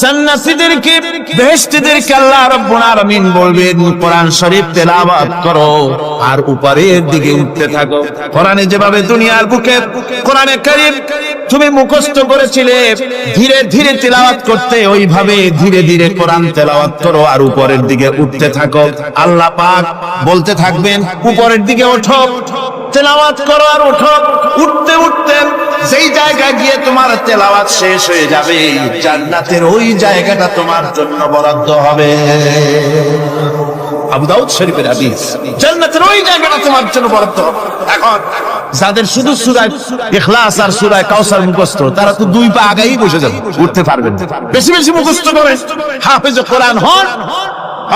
জান্নাতীদেরকে বেহেশতীদেরকে আল্লাহ রাব্বুল আলামিন বলবেন কোরআন শরীফ তেলাওয়াত করো আর উপরের দিকে উঠতে থাকো। কোরআনে যেভাবে দুনিয়ার বুকে কোরআনে কারীম তুমি মুখস্থ করেছিলে ধীরে ধীরে তেলাওয়াত করতে, ওইভাবে ধীরে ধীরে কোরআন তেলাওয়াত করো আর উপরের দিকে উঠতে থাকো। আল্লাহ পাক বলতে থাকবেন উপরের দিকে ওঠো, তেলাওয়াত করো আর ওঠো। উঠতে উঠতে যেই জায়গায় গিয়ে তোমার তেলাওয়াত শেষ হয়ে যাবে জান্নাতের ওই জায়গাটা তোমার জন্য বরাদ্দ হবে। আবু দাউদ শরীফের হাদিস, জান্নাতের ওই জায়গাটা তোমার জন্য বরাদ্দ হবে। এখন যাদের শুধু সূরা ইখলাস আর সূরা কাউসার মুখস্থ তারা তো দুই পা আগেই বসে যাবে, উঠতে পারবেন। বেশি বেশি মুখস্থ করে হাফেজ কোরআন হন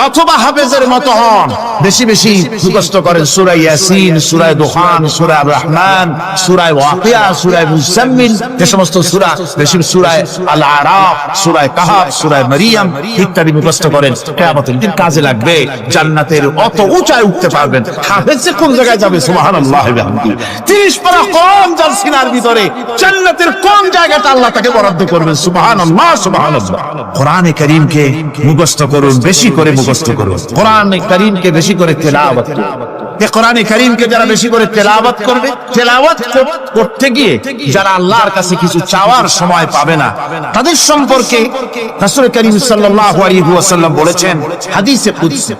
অথবা হাফেজের মতো হন, বেশি বেশি মুখস্থ করেন সূরা ইয়াসিন, সূরা দুখান, সূরা রহমান, সূরা ওয়াকিয়া, সূরা মুজাম্মিল, এই সমস্ত সূরা, বেশি সূরা আল আরাফ, সূরা কাহাফ, সূরা মারিয়াম ইত্যাদি মুখস্থ করেন। কিয়ামতের দিন কাজে লাগবে, জান্নাতের অত উঁচায় উঠতে পারবেন। হাফেজ কোন জায়গায় যাবে সুবহানাল্লাহ ওয়া বিহামদিহি, 30 পারা কম যার সিনার ভিতরে জান্নাতের কোন জায়গাটা আল্লাহ তাকে বরাদ্দ করবেন। সুবহানাল্লাহ সুবহানাল্লাহ। কোরআনে কারীমকে মুখস্থ করুন, বেশি করে মুখস্থ করুন। কোরআনে কারীমকে বেশি করে তেলাওয়াত করুন। এই কোরআনে কারীমকে যারা বেশি করে তেলাওয়াত করবে, তেলাওয়াত করতে গিয়ে যারা আল্লাহর কাছে কিছু চাওয়ার সময় পাবে না তাদের সম্পর্কে রাসূল করিম সাল্লাল্লাহু আলাইহি ওয়াসাল্লাম বলেছেন হাদিসে কুদসি,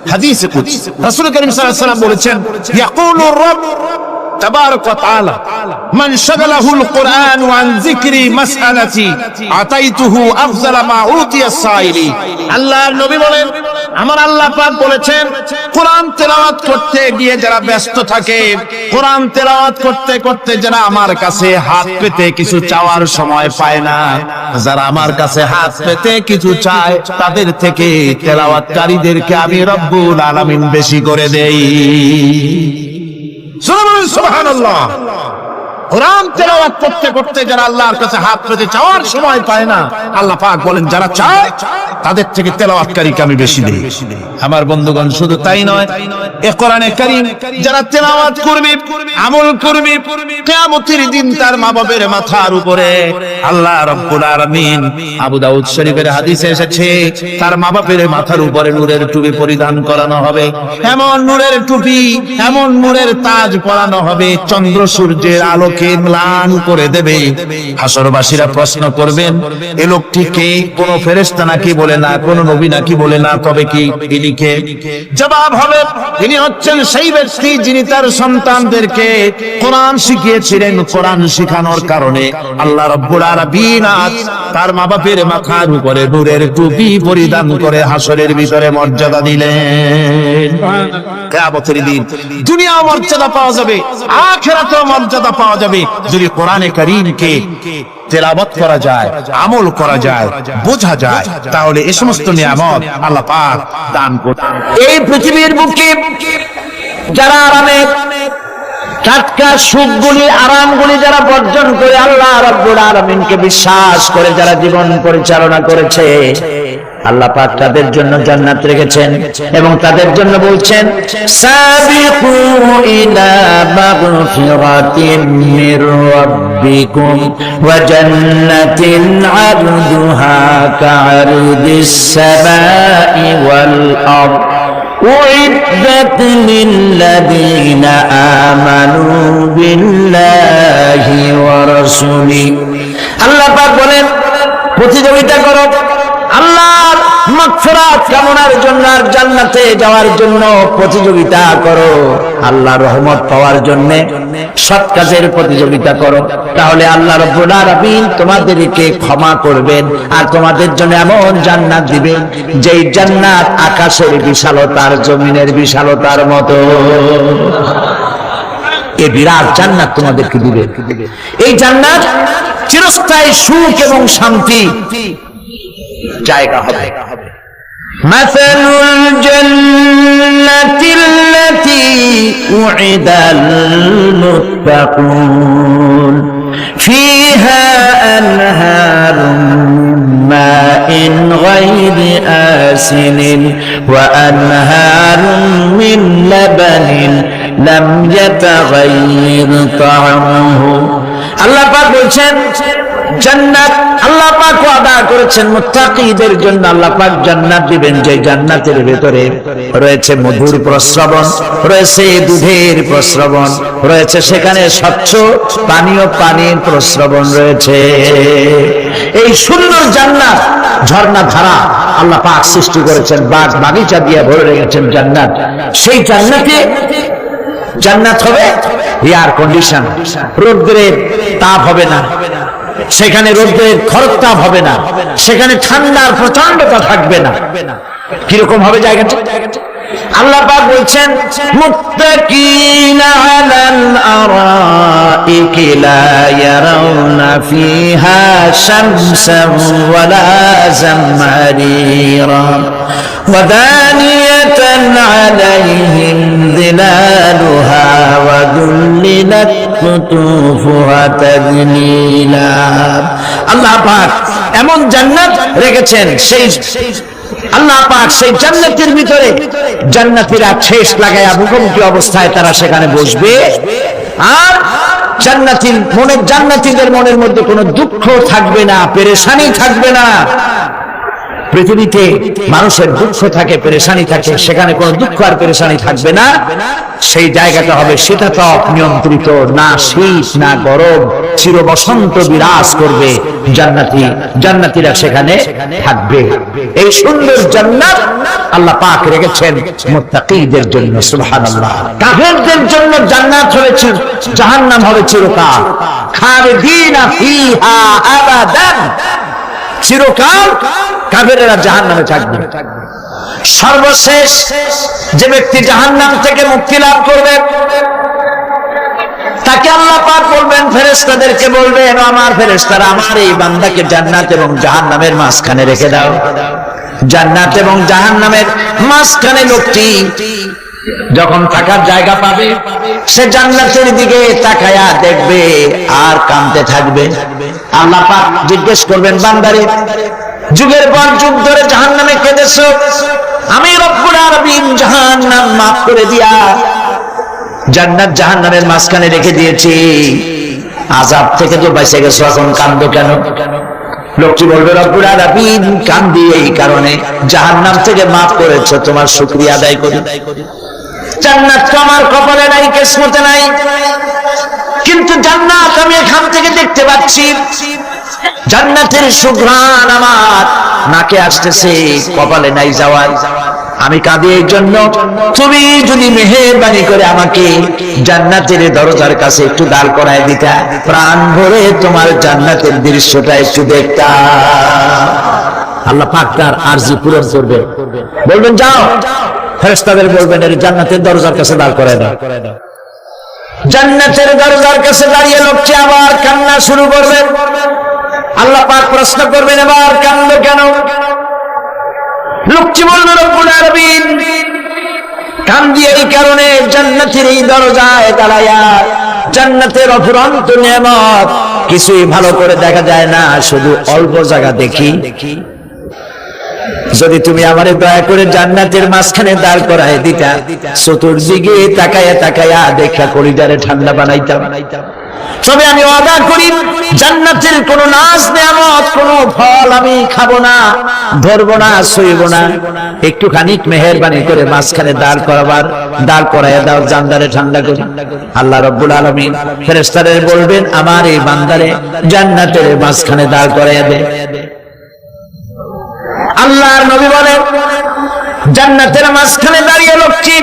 রাসূল করিম সাল্লাল্লাহু আলাইহি ওয়াসাল্লাম বলেছেন ইয়াকুলু রাbb تبارك وتعالى من شغله القرآن عن ذكر مسألتي أعطيته أفضل ما أوتي السائل। আল্লাহ নবী বলেন, আমার আল্লাহ পাক বলেছেন কোরআন তেলাওয়াত করতে গিয়ে যারা ব্যস্ত থাকে, কোরআন তেলাওয়াত করতে করতে যারা আমার কাছে হাত পেতে কিছু চাওয়ার সময় পায় না, যারা আমার কাছে হাত পেতে কিছু চায় তাদের থেকে তেলাওয়াতকারীদেরকে আমি রব্বুল আলামিন বেশি করে দেই। সুবহানাল্লাহ। কোরআন তেলাওয়াত করতে করতে যারা আল্লাহর কাছে হাত পেতে চাওয়ার সময় পায় না, আল্লাহ পাক বলেন যারা চায় তাদের থেকে তেলাওয়াতকারীকে আমি বেশি দেই। আমার বন্ধুগণ, শুধু তাই নয়, এই কোরআনে কারীম যারা তেলাওয়াত করবে, আমল করবে, কিয়ামতের দিন তার মা বাবার মাথার উপরে আল্লাহ রাব্বুল আলামিন, আবু দাউদ শরীফের হাদিসে এসেছে, তার মা বাবার মাথার উপরে নূরের টুপি পরিধান করানো হবে। এমন নূরের টুপি, এমন নূরের তাজ পরানো হবে, চন্দ্র সূর্যের আলোকে ম্লান করে দেবে। হাসরবাসীরা প্রশ্ন করবেন এ লোকটি কে? কোন ফেরেশতা নাকি বলে না, কোন নবী নাকি বলে না, তবে কি ইনি কে? জবাব হবে ইনি হচ্ছেন সেই ব্যক্তি যিনি তার সন্তানদেরকে কোরআন শিখিয়েছিলেন। কোরআন শিখানোর কারণে আল্লাহ রাব্বুল আলামিন তার মা বাপের মাথার উপরে নূরের টুপি পরিধান করে হাসরের ভিতরে মর্যাদা দিলেন। কিয়ামতের দিন দুনিয়াও মর্যাদা পাওয়া যাবে, আখিরাতেও মর্যাদা পাওয়া যাবে যদি কোরআনে কারীমকে তেলাওয়াত করা যায়, আমল করা যায়, বোঝা যায়, তাহলে এই সমস্ত নিয়ামত আল্লাহ পাক দান করবেন। এই পৃথিবীর বুকে যারা আরামে টাটকা সুখগুলি, আরামগুলি যারা বর্জন করে আল্লাহ রাব্বুল আলামিনকে বিশ্বাস করে যারা জীবন পরিচালনা করেছে, আল্লাহ পাক তাদের জন্য জান্নাত রেখেছেন এবং তাদের জন্য বলছেন সাবিকু ইলা মাগফিরাতিন মির রাব্বিকুম ওয়া জান্নাতিন আরদুহা কা'আরদিস সামাই ওয়াল আরদ উইদ্দাত লিল্লাযীনা আমানু বিল্লাহি ওয়া রাসূলিহি। আল্লাহ পাক বলেন প্রতিযোগিতা করো আল্লাহর মাগফিরাত কামনার জন্য আর জান্নাতে যাওয়ার জন্য প্রতিযোগিতা করো, আল্লাহর রহমত পাওয়ার জন্য সৎ কাজের প্রতিযোগিতা করো, তাহলে আল্লাহ রাব্বুল আলামিন তোমাদেরকে ক্ষমা করবেন আর তোমাদের জন্য এমন জান্নাত দিবেন যেই জান্নাত আকাশের বিশালতার, জমিনের বিশালতার মতো। এই বিরাট জান্নাত তোমাদেরকে দিবে। এই জান্নাত চিরস্থায়ী সুখ এবং শান্তি জায়গা হবে। মাসালুল জান্নাতিল্লাতী উইদাল মুত্তাকুন ফিহা আনহারুম মিন মাইন গায়রি আসিনিন ওয়া আনহারুম মিন লাবানিন লাম ইয়াতাগায়্যার তা'আমুহু। আল্লাহ পাক বলছেন জান্নাত আল্লাহ পাক ওয়াদা করেছেন মুত্তাকিদের জন্য। আল্লাহ পাক জান্নাত দিবেন, যে জান্নাতের ভেতরে রয়েছে মধুর প্রস্রবণ, রয়েছে দুধের প্রস্রবণ, রয়েছে সেখানে স্বচ্ছ পানীয় পানির প্রস্রবণ রয়েছে। এই সুন্দর জান্নাত, ঝর্ণা ধারা আল্লাহ পাক সৃষ্টি করেছেন, বাগ বাগিচা দিয়ে ভরে রেখেছেন জান্নাত। সেই জান্নাতে জান্নাত হবে এয়ার কন্ডিশন, রৌদ্রের তাপ হবে না সেখানে, রৌদ্রের খরতাপ হবে না সেখানে, ঠান্ডার প্রচন্ডতা থাকবে না। কিরকম হবে জায়গাটা? আল্লাহ পাক বলছেন মুত্তাকিনা আলাল আরাইকি লা ইয়ারাউনা ফিহা শামসান ওয়ালা জামহারিরা ওয়া দানিয়াতান আলাইহিম যিলালুহা ওয়া দুল্লিলাত কুতুফুহা তাদলীলা। আল্লাহ পাক এমন জান্নাত রেখেছেন, সেই আল্লাহ পাক সেই জান্নাতের ভিতরে জান্নাতীরা ঠেস লাগায়া মুখোমুখি অবস্থায় তারা সেখানে বসবে, আর জান্নাতীদের মনের মধ্যে কোনো দুঃখ থাকবে না, পেরেশানি থাকবে না। পৃথিবীতে মানুষের দুঃখ থাকে, পেরেশানি থাকে, সেখানে কোনো দুঃখ আর পেরেশানি থাকবে না। সেই জায়গাটা হবে শীতাতপ নিয়ন্ত্রিত, না শীত না গরম, চির বসন্ত বিরাজ করবে। জান্নাতীরা সেখানে থাকবে। এই সুন্দর জান্নাত আল্লাহ পাক রেখেছেন মুত্তাকিদের জন্য। সুবহানাল্লাহ। কাফেরদের জন্য জান্নাত হয়েছে, জাহান্নাম হবে চিরকাল। খালিদিনা ফিহা আবাদান, চিরকাল কাফেরেরা জাহান্নামে থাকবে। সর্বশেষ যে ব্যক্তি জাহান্নাম থেকে মুক্তি লাভ করবে তাকে আল্লাহ পাক বলবেন, ফেরেশতাদেরকে বলবেন, আমার ফেরেশতারা আমার এই বান্দাকে জান্নাত এবং জাহান্নামের মাঝখানে রেখে দাও। জান্নাত এবং জাহান্নামের মাঝখানে লোকটি যখন থাকার জায়গা পাবে, সে জান্নাতের দিকে তাকায়া দেখবে আর কাঁদতে থাকবে। আল্লাহ পাক জিজ্ঞেস করবেন, বান্দারে যুগের পর যুগ ধরে জাহান্নামে কেঁদেছো, আমি রব্বুল আলামিন জাহান্নাম মাফ করে দিয়া জান্নাত জাহান্নামের মাঝখানে রেখে দিয়েছি, আযাব থেকে তো বেঁচে গেছো, এখন কাঁদো কেন? লোকটি বলবে, রব্বুল আলামিন কাঁদি এই কারণে, জাহান্নাম থেকে মাফ করেছো, তোমার শুকরিয়া আদায় করি। জান্নাত তো আমার কপালে নাই, কিসমতে নাই, কিন্তু জান্নাত আমি এখান থেকে দেখতে পাচ্ছি। জান্নাতের সুঘ্রাণ আমার নাকে আসতেছে, কপালে নাই যাওয়ার। আমি কাঁদি এই জন্য, তুমি যদি মেহেরবানি করে আমাকে জান্নাতের দরজার কাছে একটু দাঁড় করায় দিতা, প্রাণ ভরে তোমার জান্নাতের দৃশ্যটা একটু দেখতাম। আল্লাহ পাক তার আরজি পূরণ করবে, বলবেন যাও, ফেরেশতাদের বলবেন এর জান্নাতের দরজার কাছে দাঁড় করায় দাও। জান্নাতের দরজার কাছে দাঁড়িয়ে লোকটি আবার কান্না শুরু করবে। আল্লাহ পাক প্রশ্ন করবেন, এবার কান্দ কেন? লোকটি বলল, রব্বুল আলামিন কান্দি এই কারণে, জান্নাতের এই দরজায় দাঁড়ায়া জান্নাতের অফুরন্ত নেয়ামত কিছুই ভালো করে দেখা যায় না, শুধু অল্প জায়গা দেখি। যদি তুমি আমারে দয়া করে জান্নাতের মাঝখানে দাঁড় করায় দিতা, চতুর্দিকে তাকায়া তাকায়া দেখা কলিজারে ঠান্ডা বানাইতাম। তবে আমি ওয়াদা করি, জান্নাতের কোন নাজ নেয়ামত, কোন ফল আমি খাবো না, ধরবো না, ছুঁইব না। একটুখানি মেহেরবানি করে মাঝখানে দাঁড় করাইয়া দাও, জান্নারে ঠান্ডা করে। আল্লাহ রাব্বুল আলামিন ফেরেশতাদের বলবেন, আমার এই বান্দারে জান্নাতের মাঝখানে দাঁড় করাইয়া দে। আল্লাহর নবী বলেন, জান্নাতের মাঝখানে দাঁড়িয়ে লোকটি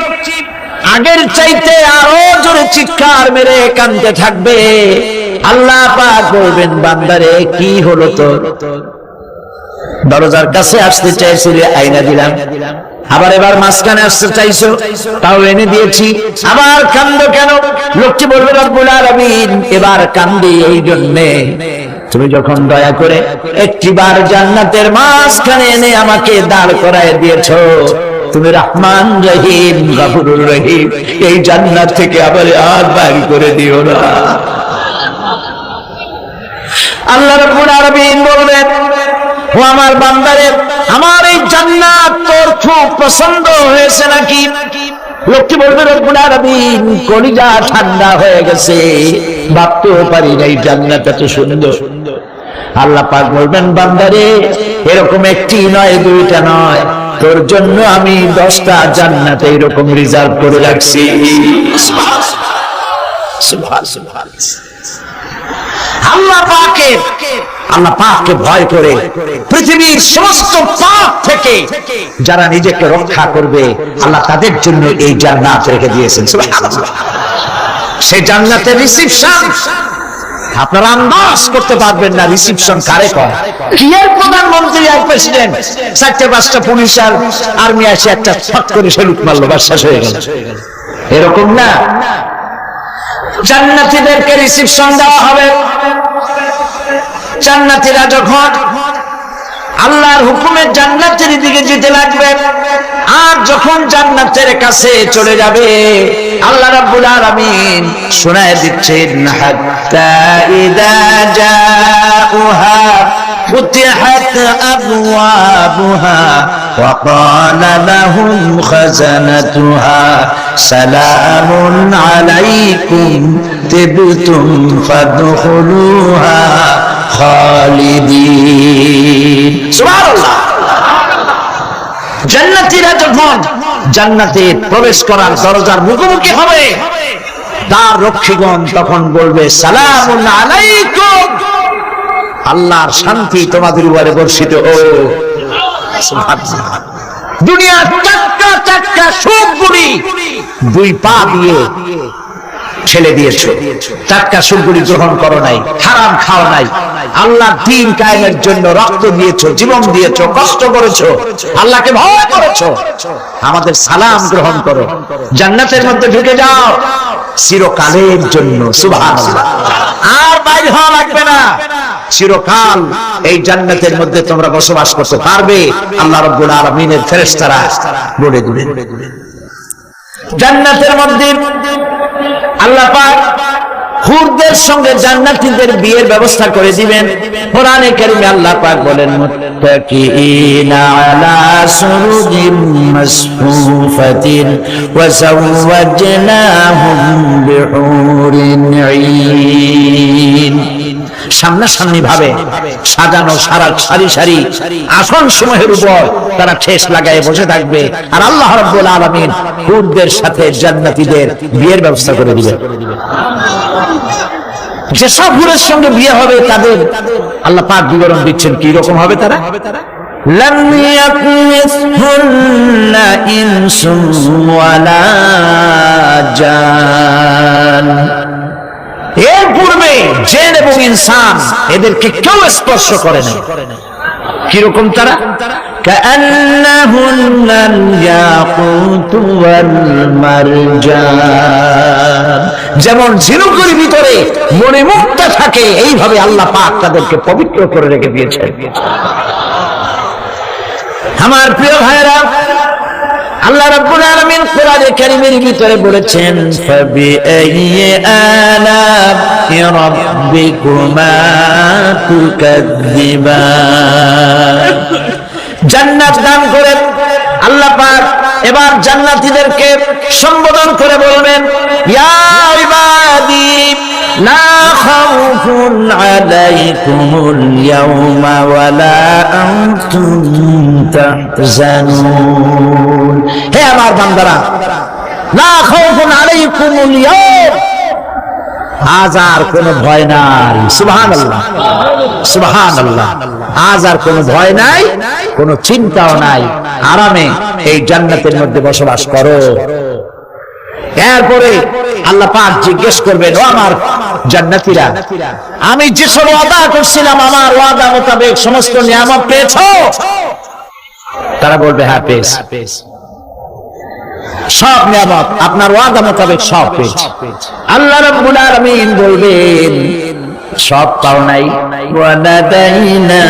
আগের চাইতে আরো জোরে চিৎকার মেরে কাঁদতে থাকবে। আল্লাহ পাক বলবেন, বান্দারে কি হলো তোর? দরজার কাছে আসতে চাইছিলে, আইনা দিলাম। আবার এবার মাঝখানে আসতে চাইছো, তাও এনে দিয়েছি। আবার কান্দো কেন? লোকটি বলবে, রব্বুল আলামিন এবার কান্দি এই জন্যে, তুমি যখন দয়া করে একটিবার জান্নাতের মাঝখানে এনে আমাকে দাঁড় করায় দিয়েছো, তুমি রহমান রহিম গফুরুর রহিম, এই জান্নাত থেকে আবার আর বাইর করে দিও না। আল্লাহ রাব্বুল আলামিন বলবেন, ও আমার বান্দারে, আমার এই জান্নাত তোর খুব পছন্দ হয়েছে নাকি? লোকটি বলবে, রব্বুল আলামিন কলিজা ঠান্ডা হয়ে গেছে, ভাবতেও পারি না এই জান্নাত এত সুন্দর। আল্লাহ পাক বলবেন বান্দারে এরকম একটি নয় দুইটা নয়, তোর জন্য আমি 10টা জান্নাত এরকম রিজার্ভ করে রাখছি। সুবহানাল্লাহ। আল্লাহ পাককে ভয় করে পৃথিবীর সমস্ত পাপ থেকে যারা নিজেকে রক্ষা করবে আল্লাহ তাদের জন্য এই জান্নাত রেখে দিয়েছেন। সুবহানাল্লাহ। সেই জান্নাতের রিসিপশন আপনারা আন্দাজ করতে পারবেন না রিসিপশন কারে কয়। কি এর প্রধানমন্ত্রী আর প্রেসিডেন্ট 4-5টা পুলিশ আর আর্মি আসে একটা ফট করে সেলুট মারলো, বাস শেষ হয়ে গেল, এরকম না। জান্নাতীদেরকে রিসিপশন দেওয়া হবে। জান্নাতীরা যখন আল্লাহর হুকুমে জান্নাতের দিকে যেতে লাগবে, আর যখন জান্নাতের কাছে চলে যাবে আল্লাহ রাব্বুল আলামিন শোনায় দিচ্ছেন, হাত্তা ইযা জাউহা ফুতিহাত আবওয়াবুহা ওয়া ক্বালা লাহুম খাজানাতুহা সালামুন আলাইকুম তিবতুম ফাদখুলুহা খালিদিন। সুবহানাল্লাহ। জান্নাতীরা যখন জান্নাতে প্রবেশ করার দরজার মুখোমুখি হবে, তার রক্ষীগণ তখন বলবে, সালামুন আলাইকুম, আল্লাহর শান্তি তোমাদের উপরে বর্ষিত হোক। সুবহানাল্লাহ। দুনিয়ার টাটকা টাটকা সুখগুলি 2 পা দিয়ে ছেলে দিয়েছো, টাটকা সুখগুলি গ্রহণ করো নাই, হারাম খাও নাই, আল্লাহ দ্বীন কায়েমের জন্য রক্ত দিয়েছো, জীবন দিয়েছো, কষ্ট করেছো, আল্লাহকে ভয় করেছো, আমাদের সালাম গ্রহণ করো, জান্নাতের মধ্যে ঢুকে যাও চিরকালের জন্য। সুবহানাল্লাহ। আর বাইরে হওয়া লাগবে না, চিরকাল এই জান্নাতের মধ্যে তোমরা বসবাস করতে পারবে। আল্লাহ রাব্বুল আলামিনের ফেরেশতারা বলে দিবেন। জান্নাতের মধ্যে আল্লাহ পাক হুরদের সঙ্গে জান্নাতীদের বিয়ের ব্যবস্থা করে দিবেন। কোরআনে কারীমে আল্লাহ পাক বলেন, মুত্তাকিইনা আলা সুরুজিম মাসফুফাতিন ওয়া যাওয়াজনাহুম বিহুরিন ঈন। সামনাসামনি ভাবে সাজানো সারি সারি আসন সমূহের উপর তারা ঠেস লাগায় বসে থাকবে, আর আল্লাহ রাব্বুল আলামিন হুরদের সাথে জান্নাতীদের বিয়ের ব্যবস্থা করে দিবেন। যেসব হুরের সঙ্গে বিয়ে হবে তাদের আল্লাহ পাক বিবরণ দিচ্ছেন কি রকম হবে তারা। লাম ইয়াকুমিসহুন্না ইনসুন ওয়ালা জান। এর পূর্বে জিন এবং ইনসান এদেরকে কেউ স্পর্শ করে নাই। কিরকম তারা? কাআন্নাহুন্নাল ইয়াকুতু ওয়াল মারজান। যেমন ঝিনুকের ভিতরে মণিমুক্তা থাকে, এইভাবে আল্লাহ পাক তাদেরকে পবিত্র করে রেখে দিয়েছেন। আমার প্রিয় ভাইরা, আল্লাহ রাব্বুল আলামিন কোরআনে কারীমের ভিতরে বলেছেন, ফাবিআইয়ি আলা'i রাব্বিকুমা তুকাযযিবান। জান্নাত দান করে আল্লাহ পাক এবার জান্নাতীদেরকে সম্বোধন করে বলবেন, ইয়া ইবাদি লা খাউফুন আলাইকুমুল ইয়াওমা ওয়ালা আনতুম তাহজানুন। হে আমার বান্দারা, লা খাউফুন আলাইকুমুল ইয়াওম, আজ আর কোনো ভয় নাই। সুবহানাল্লাহ, সুবহানাল্লাহ। আজ আর কোনো ভয় নাই, কোনো চিন্তাও নাই, আরামে এই জান্নাতের মধ্যে বসবাস করো। এরপরে আল্লাহ পাক জিজ্ঞেস করবেন, ও আমার জান্নাতীরা, আমি যে সব ওয়াদা করছিলাম আমার ওয়াদা মোতাবেক সমস্ত নিয়ামত পেয়েছো? তারা বলবে, হ্যাঁ পেয়েছি, সব নিয়ামত আপনার ওয়াদা মোতাবেক সব পেয়েছি। আল্লাহ রাব্বুল আলামিন বলবেন, সব পাও নাই, ওয়ালাদাইনা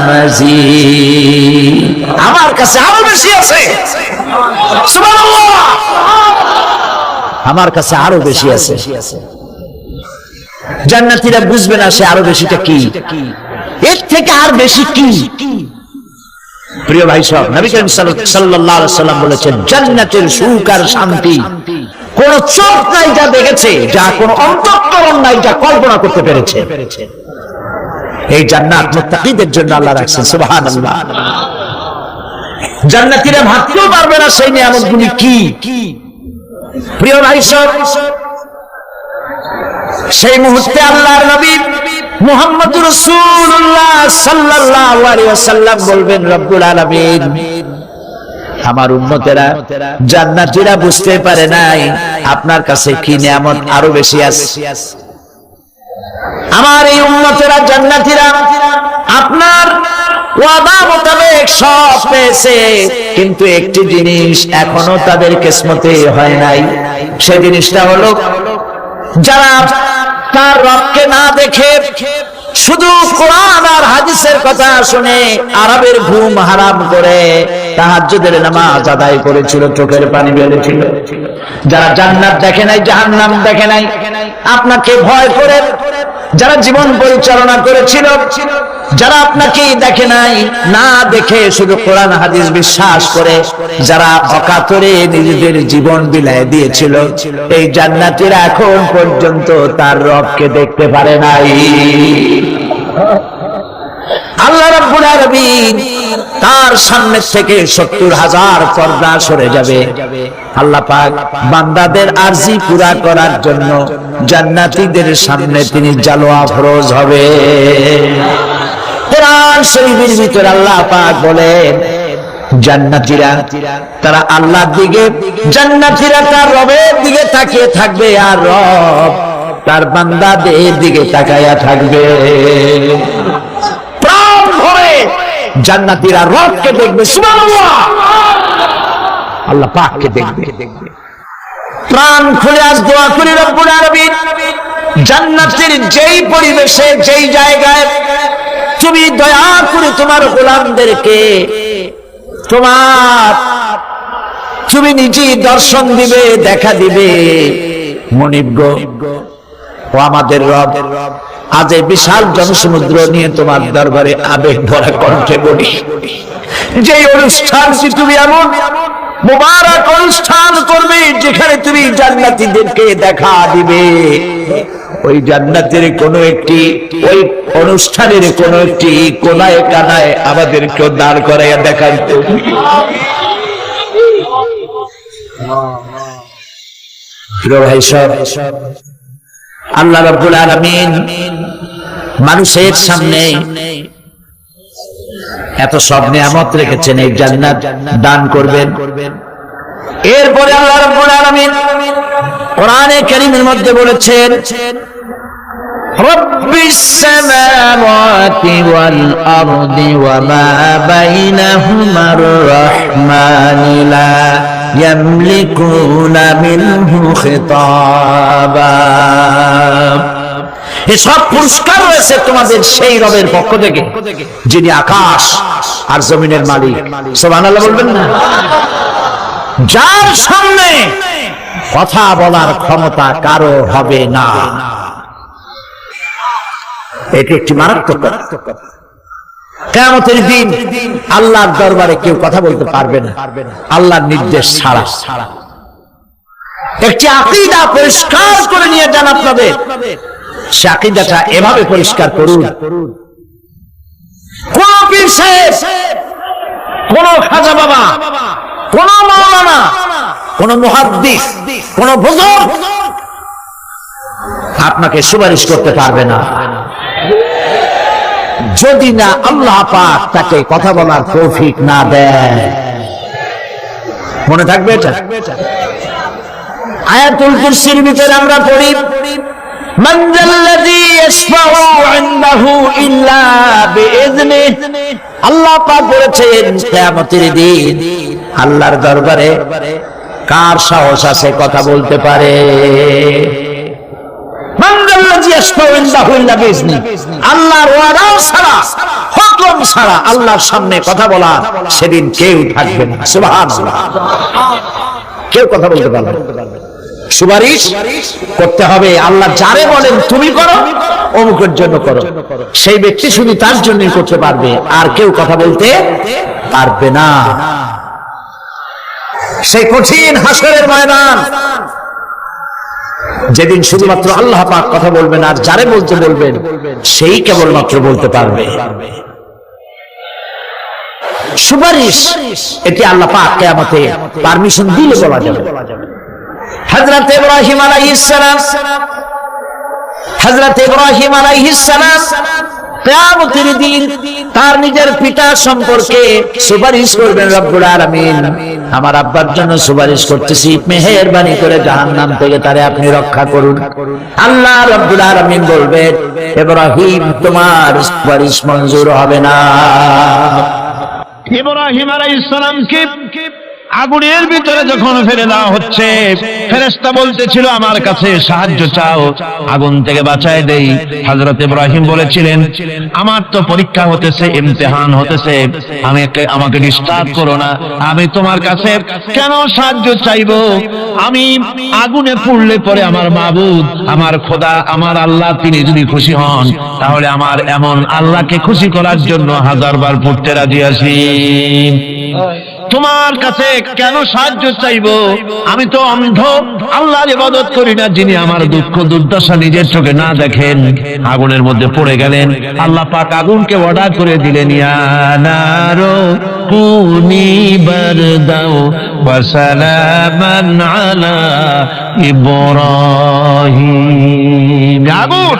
মাজিদ, আমার কাছে আরো বেশি আছে। সুবহানাল্লাহ, আমার কাছে আরো বেশি আছে। জান্নাতীরা বুঝবে না সে আরো বেশিটা কি, এর থেকে আর বেশি কি। প্রিয় ভাই সব, নবী করিম সাল্লাল্লাহু আলাইহি সাল্লাম বলেছেন, জান্নাতের সুখ আর শান্তি কোন চোখ নাই যা দেখেছে, যা কোন অন্তঃকরণ নাই যা কল্পনা করতে পেরেছে। এই জান্নাত মুত্তাকিদের জন্য আল্লাহ রাখছেন। সুবহানাল্লাহ। জান্নাতীরা ভাবতেও পারবে না সেই নিয়ামতগুলি কি। প্রিয় ভাই সব, সেই মুহূর্তে আল্লাহর নবী মুহাম্মদুর রাসূলুল্লাহ সাল্লাল্লাহু আলাইহি ওয়াসাল্লাম বলবেন, রব্বুল আলামিন, আমার উম্মতেরা জান্নাতীরা বুঝতে পারে নাই আপনার কাছে কি নিয়ামত আরো বেশি আছে। আমার এই উম্মতেরা জান্নাতীরা আপনার ওয়াদা মোতাবেক সব পেয়েছে, কিন্তু একটি জিনিস এখনো তাদের কিসমতে হয় নাই। সেই জিনিসটা হলো, যারা তার রবকে না দেখে শুধু কোরআন আর হাদিসের কথা শুনে আরবের ঘুম হারাম করে তাহাজ্জুদের নামাজ আদায় করেছিল, চোখের পানি বেরিয়েছিল, যারা জান্নাত দেখে নাই, জাহান্নাম দেখে নাই, আপনাকে ভয় করে যারা জীবন পরিচালনা করেছিল, যারা আপনাকে দেখে নাই, না দেখে শুধু কোরআন হাদিস বিশ্বাস করে যারা অকাতরে নিজেদের জীবন বিলায় দিয়েছিল, এই জান্নাতীরা এখন পর্যন্ত তার রবকে দেখতে পারে নাই। আল্লাহ রাব্বুল আলামিন তার সামনে থেকে ৭০,০০০ পর্দা সরে যাবে। আল্লাহ পাক বান্দাদের আরজি পুরা করার জন্য জান্নাতীদের সামনে তিনি জালোয়া ফরজ হবে। কোরআন শরীফের ভিতরে আল্লাহ পাক বলেন, জান্নাতীরা তারা আল্লাহর দিকে, জান্নাতীরা তার রবের দিকে তাকিয়ে থাকবে, আর রব তার বান্দাদের দিকে তাকায়া থাকবে। প্রাণ ভরে জান্নাতীরা রবকে দেখবে, সুবহানাল্লাহ, আল্লাহ পাককে দেখবে। প্রাণ খুলে আজ দোয়া করি, রব্বুল আলামিন, জান্নাতের যেই পরিবেশে, যেই জায়গায় তুমি দয়া করে তোমার গোলামদেরকে তুমি নিজেই দর্শন দিবে, দেখা দিবে, মনিব গো, ও আমাদের রব, আজ এই বিশাল জনসমুদ্র নিয়ে তোমার দরবারে আবেগ ভরা কণ্ঠে বলি, যে অনুষ্ঠানটি তুমি এমন মুবারক অনুষ্ঠান করবে যেখানে তুমি জান্নাতীদেরকে দেখা দিবে, ওই জান্নাতের কোন একটি, ওই অনুষ্ঠানের কোন একটি কোনায় কানায় আমাদেরকেও দাঁড় করাইয়া দেখাই তো। ভাই সব, আল্লাহ রাব্বুল আলামিন মানুষের সামনে এত সব নিয়ামত রেখেছেন, এই জান্নাত দান করবেন। এরপরে আল্লাহ রাব্বুল আলামিন কোরআনে কারীমের মধ্যে বলেছেন, রব্বিস সামাওয়াতি ওয়াল আরদি ওয়া মা বাইনাহুমার রাহমানি লা ইয়ামলিকুনা মিনহু খিতাবা। এসব পুরস্কার রয়েছে তোমাদের সেই রবের পক্ষ থেকে যিনি আকাশ আর জমিনের মালিক। সুবহানাল্লাহ বলবেন না? যার সামনে কথা বলার ক্ষমতা কারো হবে না। এটি একটি মারাত্মক কথা। কিয়ামতের দিন আল্লাহর দরবারে কেউ কথা বলতে পারবে না আল্লাহর নির্দেশ ছাড়া। একটি আকীদা পরিষ্কার করে নিয়ে যান আপনাদের, সে আকীদাটা এভাবে পরিষ্কার করুন, কোন পীর সাহেব, কোন খাজা বাবা, কোন মাওলানা, কোন মুহাদ্দিস, কোন বুজুর্গ আপনাকে সুপারিশ করতে পারবে না যদি না আল্লাহ পাক তাকে কথা বলার তৌফিক না দেয়। মনে থাকবে এটা। আয়াতুল কুরসির ভিতরে আমরা পড়ি, মান যাল্লাযী ইয়াশফাউ ইনদাহু ইল্লা বিইযনিহি। আল্লাহ পাক বলেছেন কিয়ামতের দিন আল্লাহর দরবারে কার সাহস আছে কথা বলতে পারে? মান যাল্লাযী ইয়াশফাউ ইনদাহু ইল্লা বিইযনিহি। আল্লাহর ওয়াদা ছাড়া, হুকুম ছাড়া আল্লাহর সামনে কথা বলা সেদিন কেউ থাকবে না। সুবহানাল্লাহ। কেউ কথা বলতে পারবে না। সুপারিশ করতে হবে আল্লাহ যারে বলেন তুমি করো, অমুকের জন্য করো, সেই ব্যক্তি শুধু তার জন্যই করতে পারবে, আর কেউ কথা বলতে পারবে না। সেই কঠিন হাসরের ময়দান যেদিন শুধুমাত্র আল্লাহ পাক কথা বলবেন, আর যারে বলতে বলবেন সেই কেবলমাত্র বলতে পারবে। সুপারিশ এটি আল্লাহ পাক কিয়ামতে পারমিশন দিলে বলা যাবে। হযরত ইব্রাহিম আলাইহিস সালাম কিয়ামতের দিন তার নিজের পিতা সম্পর্কে সুপারিশ করবেন। রব্বুল আলামিন, আমার আব্বার জন্য সুপারিশ করতেছি, মেহেরবানি করে জাহান্নাম থেকে তারে আপনি রক্ষা করুন। আল্লাহ রব্বুল আলামিন বলবেন, ইব্রাহিম তোমার সুপারিশ মঞ্জুর হবে না। ইব্রাহিম আলাইহিস সালামকে আগুনের ভিতরে যখন ফেলে দেওয়া হচ্ছে, ফেরেশতা বলতেছিল আমার কাছে সাহায্য চাও, আগুন থেকে বাঁচায় দেই। হযরত ইব্রাহিম বলেছিলেন, আমার তো পরীক্ষা হতেছে, ইমতিহান হতেছে, আমাকে ডিস্টার্ব করো না, আমি তোমার কাছে কেন সাহায্য চাইবো? আমি আগুনে পুড়লে পরে আমার মাবুদ, আমার খোদা, আমার আল্লাহ তিনি যদি খুশি হন, তাহলে আমার এমন আল্লাহকে খুশি করার জন্য 1000 বার পুড়তে রাজি আছি। তোমার কাছে কেন সাহায্য চাইবো? আমি তো অন্ধ, আল্লাহর ইবাদত করি না যিনি আমার দুঃখ দুর্দশা নিজের চোখে না দেখেন। আগুনের মধ্যে পড়ে গেলেন। আল্লাহ পাক আগুনকে অর্ডার করে দিলেন, ইয়া নারু কুনি বারদাও ওয়া সালামান আলা ইব্রাহিম। আগুন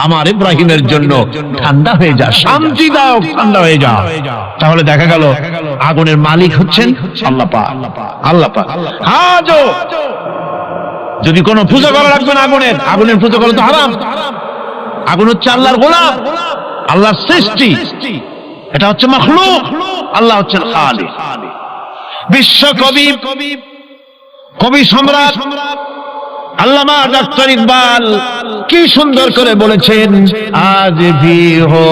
আমার ইব্রাহিমের জন্য ঠান্ডা হয়ে যা, শান্তি দাও, ঠান্ডা হয়ে যা। তাহলে দেখা গেল আগুনের মালিক হচ্ছেন আল্লাহ পাক। আল্লাহ পাক আজও যদি কোনো পূজা করা লাগবে না আগুনের পূজা করা তো হারাম। আগুন হচ্ছে আল্লাহর গোলাম, আল্লাহর সৃষ্টি, এটা হচ্ছে মাখলুক, আল্লাহ হচ্ছেন খালিক। বিশ্ব কবি সম্রাট আল্লামা ডক্টর ইকবাল কি সুন্দর করে বলেছেন, আজ ভি হো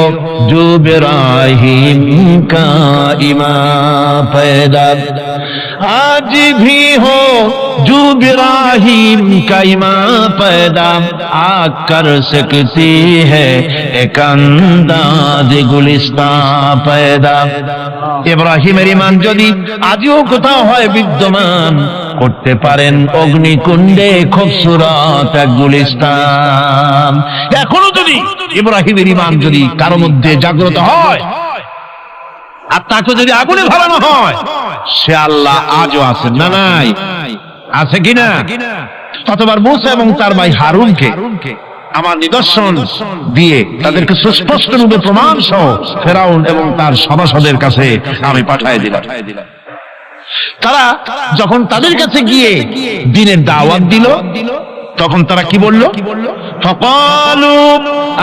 জো ইব্রাহিম কা ইমাম पैदा, আজ ভি হো জো ইব্রাহিম কা ইমাম पैदा, আ কর সকতি है এক अंदाज गुलिस्तान पैदा। ইব্রাহিমের ঈমান যদি আজও কোথাও হয় বিদ্যমান, করতে পারেন অগ্নিকুণ্ডে খুবসুরত এক গুলিস্তান। এখনো যদি ইব্রাহিমের ঈমান যদি কারো মধ্যে জাগ্রত হয় আর তাকে যদি আগুনে ভালানো হয়, সে আল্লাহ আজও আছেন না নাই? আছে কিনা? ততবার মুসা এবং তার ভাই হারুনকে আমার নিদর্শন দিয়ে তাদেরকে সুস্পষ্ট রূপে প্রমাণ সহ ফেরাউন এবং তার সভাসদের কাছে আমি পাঠিয়ে দিলাম। তারা যখন তাদের কাছে গিয়ে দ্বীনের দাওয়াত দিল, তখন তারা কি বলল? ফাকালু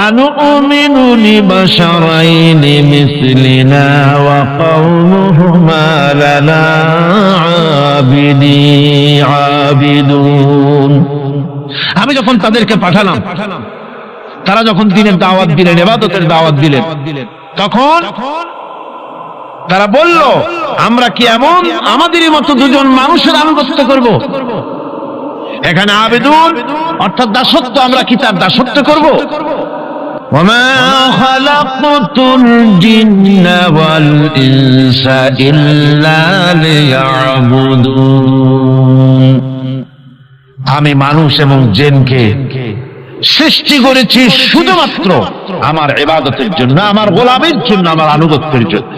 আনুমিনু লিবাশারাইনি মিসলিনা ওয়া কওমুহুমা লানা আবিদুন। আমি যখন তাদেরকে পাঠালাম, তারা যখন দ্বীনের দাওয়াত দিলেন, ইবাদতের দাওয়াত দিলেন, তখন তারা বলল, আমরা কি এমন আমাদেরই মতো দুজন মানুষের আনুগত্য করব? এখানে আবেদুন অর্থাৎ দাসত্ব, আমরা কি তার দাসত্ব করব? ওয়ামা খালাকতুল জিন্না ওয়াল ইনসা ইল্লা লিয়াবুদুন। আমি মানুষ এবং জিনকে সৃষ্টি করেছি শুধুমাত্র আমার ইবাদতের জন্য, আমার গোলামের জন্য, আমার আনুগত্যের জন্য।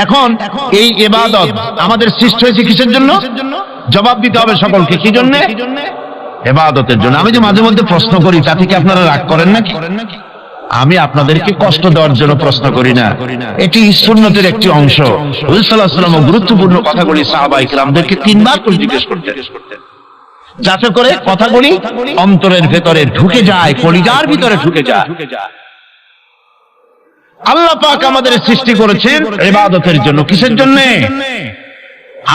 এখন এই ইবাদত আমাদের সৃষ্টি হয়েছে কিসের জন্য? জবাব দিতে হবে সকলকে। কি জন্য? ইবাদতের জন্য। আমি যে মাঝে মধ্যে প্রশ্ন করি, তাতে কি আপনারা রাগ করেন নাকি? আমি আপনাদেরকে কষ্ট দেওয়ার জন্য প্রশ্ন করি না, এটি সুন্নতের একটি অংশ। রাসূল সাল্লাল্লাহু আলাইহি ওয়াসাল্লাম গুরুত্বপূর্ণ কথাগুলি সাহাবায়ে কিরামদেরকে 3 বার করে জিজ্ঞেস করতেন, যাতে করে কথাগুলি অন্তরের ভেতরে ঢুকে যায়, কলিজার ভিতরে ঢুকে যায়। আল্লাহ পাক আমাদের সৃষ্টি করেছেন ইবাদতের জন্য। কিসের জন্য?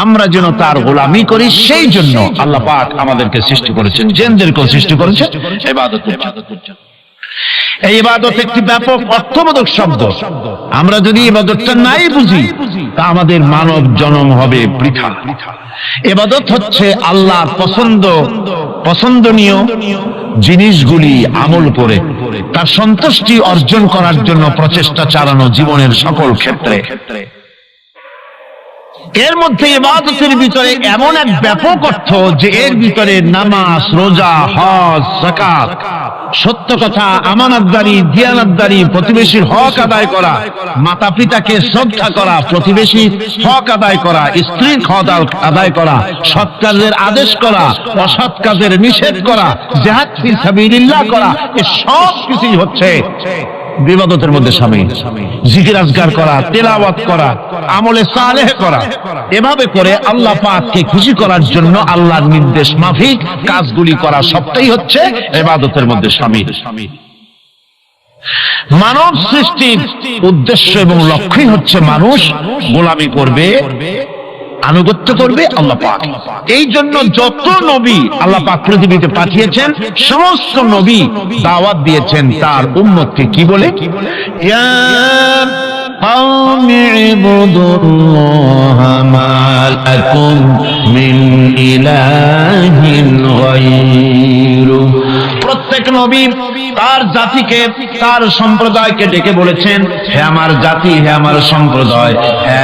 আমরা যেন তার গোলামি করি, সেই জন্য আল্লাহ পাক আমাদেরকে সৃষ্টি করেছেন, জিনদেরকেও সৃষ্টি করেছেন ইবাদতের জন্য। এই ইবাদত একটি ব্যাপক অর্থবোধক শব্দ। আমরা যদি ইবাদতটা নাই বুঝি, তা আমাদের মানব জন্ম হবে বৃথা। ইবাদত হচ্ছে আল্লাহর পছন্দনীয় জিনিসগুলি আমল করে তার সন্তুষ্টি অর্জন করার জন্য প্রচেষ্টা চালানো জীবনের সকল ক্ষেত্রে। এর মধ্যে ইবাদতের ভিতরে এমন এক ব্যাপক অর্থ, যে এর ভিতরে নামাজ, রোজা, হজ, যাকাত, সত্য কথা, আমানতদারি, দিয়ানতদারি, প্রতিবেশীর হক আদায় করা, মাতা পিতাকে শ্রদ্ধা করা, প্রতিবেশীর হক আদায় করা, স্ত্রীর হক আদায় করা, সৎ কাজের আদেশ করা, অসৎ কাজের নিষেধ করা, জিহাদ ফি সাবিলিল্লাহ করা, এই সব কিছুই হচ্ছে ইবাদতের মধ্যে শামিল। জিকির আজকার করা, তেলাওয়াত করা, আমলে সালেহ করা, এভাবে করে আল্লাহ পাককে খুশি করার জন্য আল্লাহর নির্দেশ মাফিক কাজগুলি করা, সবটাই হচ্ছে ইবাদতের মধ্যে শামিল। মানব সৃষ্টির উদ্দেশ্য এবং লক্ষ্যই হচ্ছে মানুষ গোলামি করবে, আনুগত্য করবে আল্লাহ পাক। এই জন্য যত নবী আল্লাহ পাক পৃথিবীতে পাঠিয়েছেন, সমস্ত নবী দাওয়াত দিয়েছেন তার উম্মতকে কি বলে? ইয়া কওমি ইবুদুল্লাহা মা লাকুম মিন ইলাহিন গায়রু। প্রত্যেক নবী তার জাতিকে, তার সম্প্রদায়কে ডেকে বলেছেন, হে আমার জাতি, হে আমার সম্প্রদায়,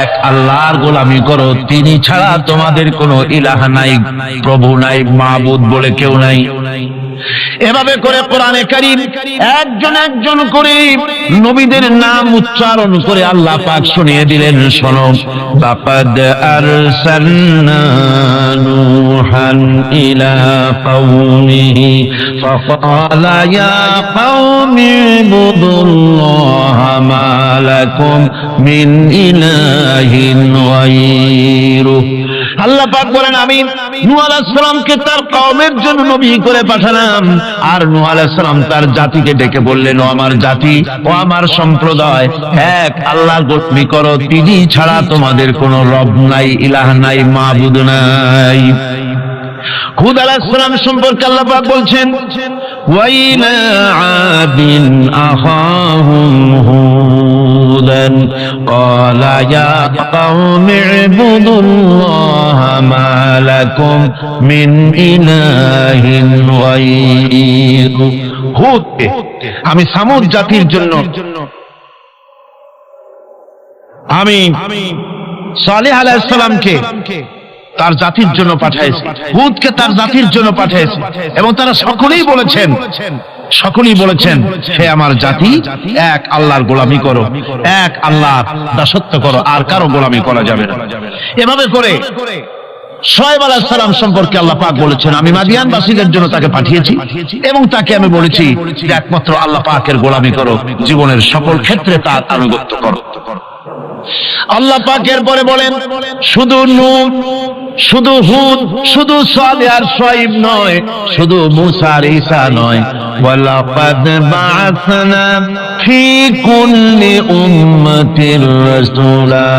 এক আল্লাহর গোলামি করো, তিনি ছাড়া তোমাদের কোনো ইলাহ নাই, প্রভু নাই, মাবুদ বলে কেউ নাই। এভাবে করে কোরআনে কারীম একজন একজন করে নবীদের নাম উচ্চারণ করে আল্লাহ পাক শুনিয়ে দিলেন, শোনো, লাকাদ আরসালনা নূহান ইলা কওমিহি ফাকালা ইয়া কওমি ইবুদুল্লাহা মা লাকুম মিন ইলাহিন গায়রু। আল্লাহ পাক বলেন, আমি নূহ আলাইহিস সালামকে তার কওমের জন্য নবী করে পাঠালাম, আর নূহ আলাইহিস সালাম তার জাতিকে ডেকে বললেন, ও আমার জাতি, ও আমার সম্প্রদায়, এক আল্লাহর গোলামি করো, তিনি ছাড়া তোমাদের কোনো রব নাই, ইলাহ নাই, মাবুদ নাই। হুদ আলাইহিস সালাম সম্পর্কে আল্লাহ পাক বলছেন, ওয়াইলা আদিন আখাহুম হুদান ক্বালা ইয়া কওমি ইবুদুল্লাহা মা লাকুম মিন ইলাহিন গায়রু। হুদকে আমি সামুদ জাতির জন্য, আমি সালেহ আলাইহিস সালামকে তার জাতির জন্য পাঠাইছি, হুদকে তার জাতির জন্য পাঠাইছি, এবং তারা সকলেই বলেছেন, হে আমার জাতি, এক আল্লাহর গোলামি করো, এক আল্লাহর দাসত্ব করো, আর কারো গোলামি করা যাবে না। এভাবে করে শুআয়ব আলাইহিস সালাম সম্পর্কে আল্লাহ পাক বলেছেন, আমি মাদিয়ানবাসীদের জন্য তাকে পাঠিয়েছি, এবং তাকে আমি বলেছি যে একমাত্র আল্লাহ পাকের গোলামি করো, জীবনের সকল ক্ষেত্রে তার আনুগত্য করো। আল্লাহ পাকের পরে বলেন, শুধু নূহ, শুধু হুদ, শুধু সালেহ আর শুআয়ব নয়, শুধু মূসা আর ঈসা নয়, ওয়ালাকাদ বা'আসনা ফি কুল্লি উম্মাতির রাসূলা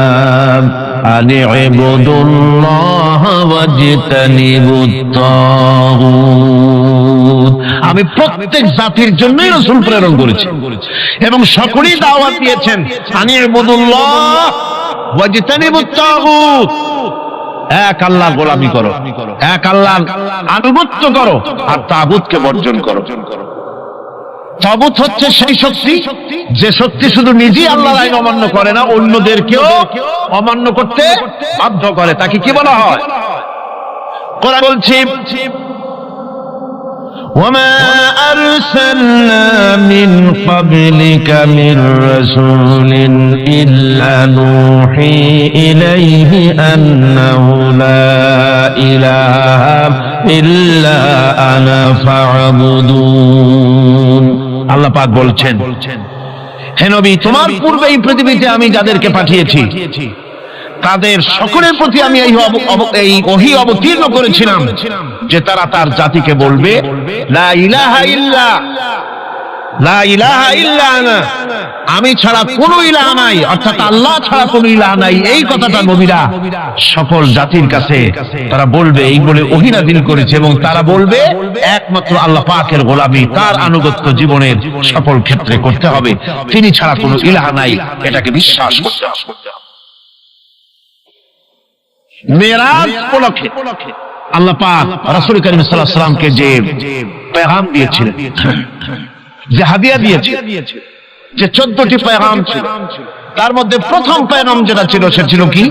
আন ইবুদুল্লাহা ওয়াজতানিবুত তাগুত। আমি প্রত্যেক জাতির জন্যই রাসূল প্রেরণ করেছি, এবং সকলেই দাওয়াত দিয়েছেন, আন ইবুদুল্লাহ ওয়াজতানিবুত তাগুত, এক আল্লাহর গোলামি করো, এক আল্লাহর আনুগত্য করো, আর তাগুতকে বর্জন করো। তাগুত হচ্ছে সেই শক্তি, যে শক্তি শুধু নিজেই আল্লাহর আইন অমান্য করে না, অন্যদেরকেও অমান্য করতে বাধ্য করে। তাকে কি বলা হয়? কোরআন বলছে, وما أرسلنا من قبلك من رسول إلا نوحي إليه أنه لا إله إلا أنا فاعبدون। আল্লাহ পাক বলছেন, হে নবী, তোমার পূর্বে এই পৃথিবীতে আমি যাদেরকে পাঠিয়েছি তাদের সকলের প্রতি আমি এই ওহী অবতীর্ণ করেছিলাম যে তারা তার জাতিকে বলবে, লা ইলাহা ইল্লা, লা ইলাহা ইল্লা আনা, আমি ছাড়া কোনো ইলাহ নাই, অর্থাৎ আল্লাহ ছাড়া কোনো ইলাহ নাই। এই কথাটা নবীরা সকল জাতির কাছে তারা বলবে, এই বলে ওহী নাযিল করেছে, এবং তারা বলবে একমাত্র আল্লাহ পাকের গোলামি, তার আনুগত্য জীবনের সকল ক্ষেত্রে করতে হবে, তিনি ছাড়া কোনো ইলাহ নাই, এটাকে বিশ্বাস করতে হবে। মেরাজ উপলক্ষে আল্লাহ পাক রাসূল কারীম সাল্লাল্লাহু আলাইহি ওয়াসাল্লামকে যে পেগাম দিয়েছিলেন, যে হাদিয়া দিয়েছিলেন, যে 14টি পেগাম ছিল, তার মধ্যে প্রথম পেগাম যেটা ছিল সে ছিল কি?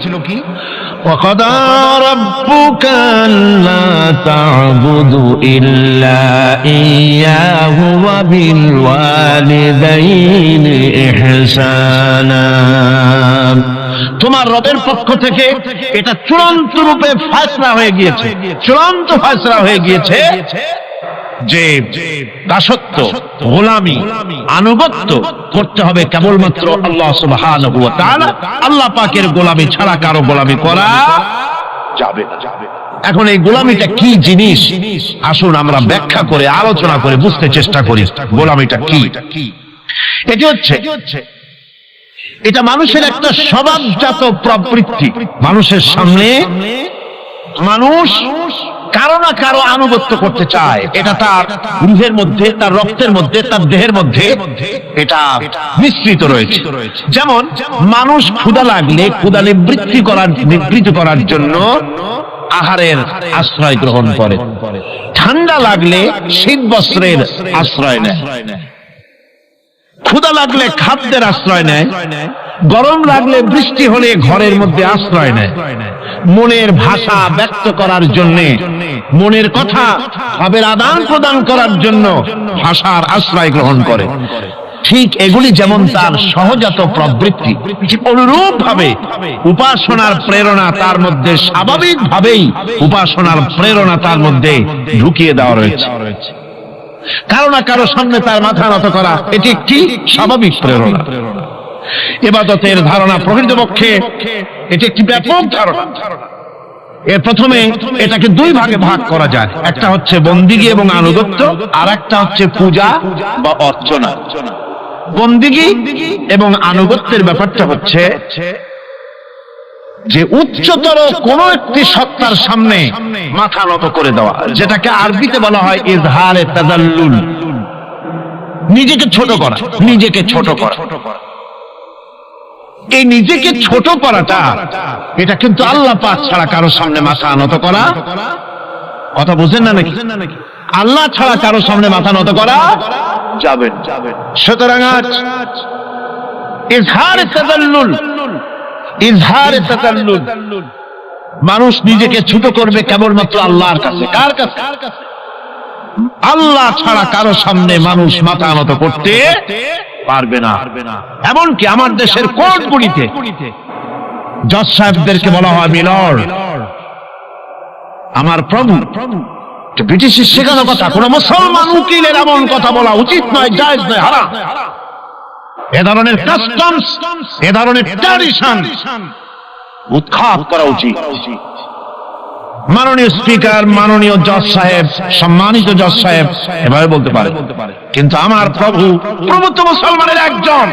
وقضى ربك ألا تعبدوا إلا إياه وبالوالدين إحسانا। তোমার রবের পক্ষ থেকে এটা চূড়ান্ত রূপে ফয়সালা হয়ে গিয়েছে, চূড়ান্ত ফয়সালা হয়ে গিয়েছে যে দাসত্ব, গোলামি, আনুগত্য করতে হবে কেবলমাত্র আল্লাহ সুবহানাহু ওয়া তাআলা। আল্লাহ পাকের গোলামি ছাড়া কারো গোলামি করা যাবে না। এখন এই গোলামিটা কি জিনিস, আসুন আমরা ব্যাখ্যা করে আলোচনা করে বুঝতে চেষ্টা করি গোলামিটা কি। এটি হচ্ছে, এটা মানুষের একটা স্বভাবজাত প্রবৃত্তি। মানুষের সামনে মানুষ কারো না কারো আনুগত্য করতে চায়, এটা তার রুহের মধ্যে, তার রক্তের মধ্যে, তার দেহের মধ্যে এটা মিশ্রিত রয়েছে। যেমন মানুষ ক্ষুধা লাগলে ক্ষুধা নিবৃত্ত করার জন্য আহারের আশ্রয় গ্রহণ করে, ঠান্ডা লাগলে শীত বস্ত্রের আশ্রয় নেয়, ক্ষুধা লাগলে খাদ্যের আশ্রয় নেয়, গরম লাগলে বৃষ্টি হলে ঘরের মধ্যে আশ্রয় নেয়, মনের ভাষা ব্যক্ত করার জন্য, মনের কথা ভাবের আদান প্রদান করার জন্য ভাষার আশ্রয় গ্রহণ করে। ঠিক এগুলি যেমন তার সহজাত প্রবৃত্তি, ঠিক অনুরূপ ভাবে উপাসনার প্রেরণা তার মধ্যে স্বাভাবিকভাবেই উপাসনার প্রেরণা তার মধ্যে ঢুকিয়ে দেওয়া রয়েছে। কারো না কারো সামনে তার মাথা নত করা এটি একটি স্বাভাবিক প্রেরণা। ইবাদতের ধারণা প্রকৃতপক্ষে এটি একটি ব্যাপক ধারণা। এর প্রথমে এটাকে দুই ভাগে ভাগ করা যায়, একটা হচ্ছে বন্দিগি এবং আনুগত্য, আর একটা হচ্ছে পূজা বা অর্চনা। বন্দিগি এবং আনুগত্যের ব্যাপারটা হচ্ছে যে উচ্চতর কোন একটি সত্তার সামনে মাথা নত করে দেওয়া, যেটাকে আরবিতে বলা হয় ইজহারে তাজাল্লুল, নিজেকে ছোট করা, নিজেকে ছোট করা। এই নিজেকে ছোট করাটা এটা কিন্তু আল্লাহ পাক ছাড়া কারো সামনে মাথা নত করা, কথা বুঝেন না নাকি? আল্লাহ ছাড়া কারো সামনে মাথা নত করা যাবে না। সুতরাং ইজহারে তাজাল্লুল, ইজহারে তাজাল্লুল, মানুষ নিজেকে ছোট করবে কেবলমাত্র আল্লাহর কাছে। কার কাছে? আল্লাহ ছাড়া কারো সামনে মানুষ মাথা নত করতে পারবে না। এমনকি আমার দেশের কোর্টগুলিতে জজ সাহেবদেরকে বলা হয় মিলর্ড, আমার প্রভু। ব্রিটিশের শেখানো কথা, কোন মুসলমান উকিলের এমন কথা বলা উচিত নয়, জায়েজ নয়, হারাম। এ ধরনের কাস্টমস, এ ধরনের ট্র্যাডিশন উৎখাত করা উচিত। মাননীয় স্পিকার, মাননীয় জজ সাহেব, সম্মানিত জজ সাহেব এভাবে বলতে পারে, কিন্তু আমার প্রভু, প্রভু তো মুসলমানের একজন।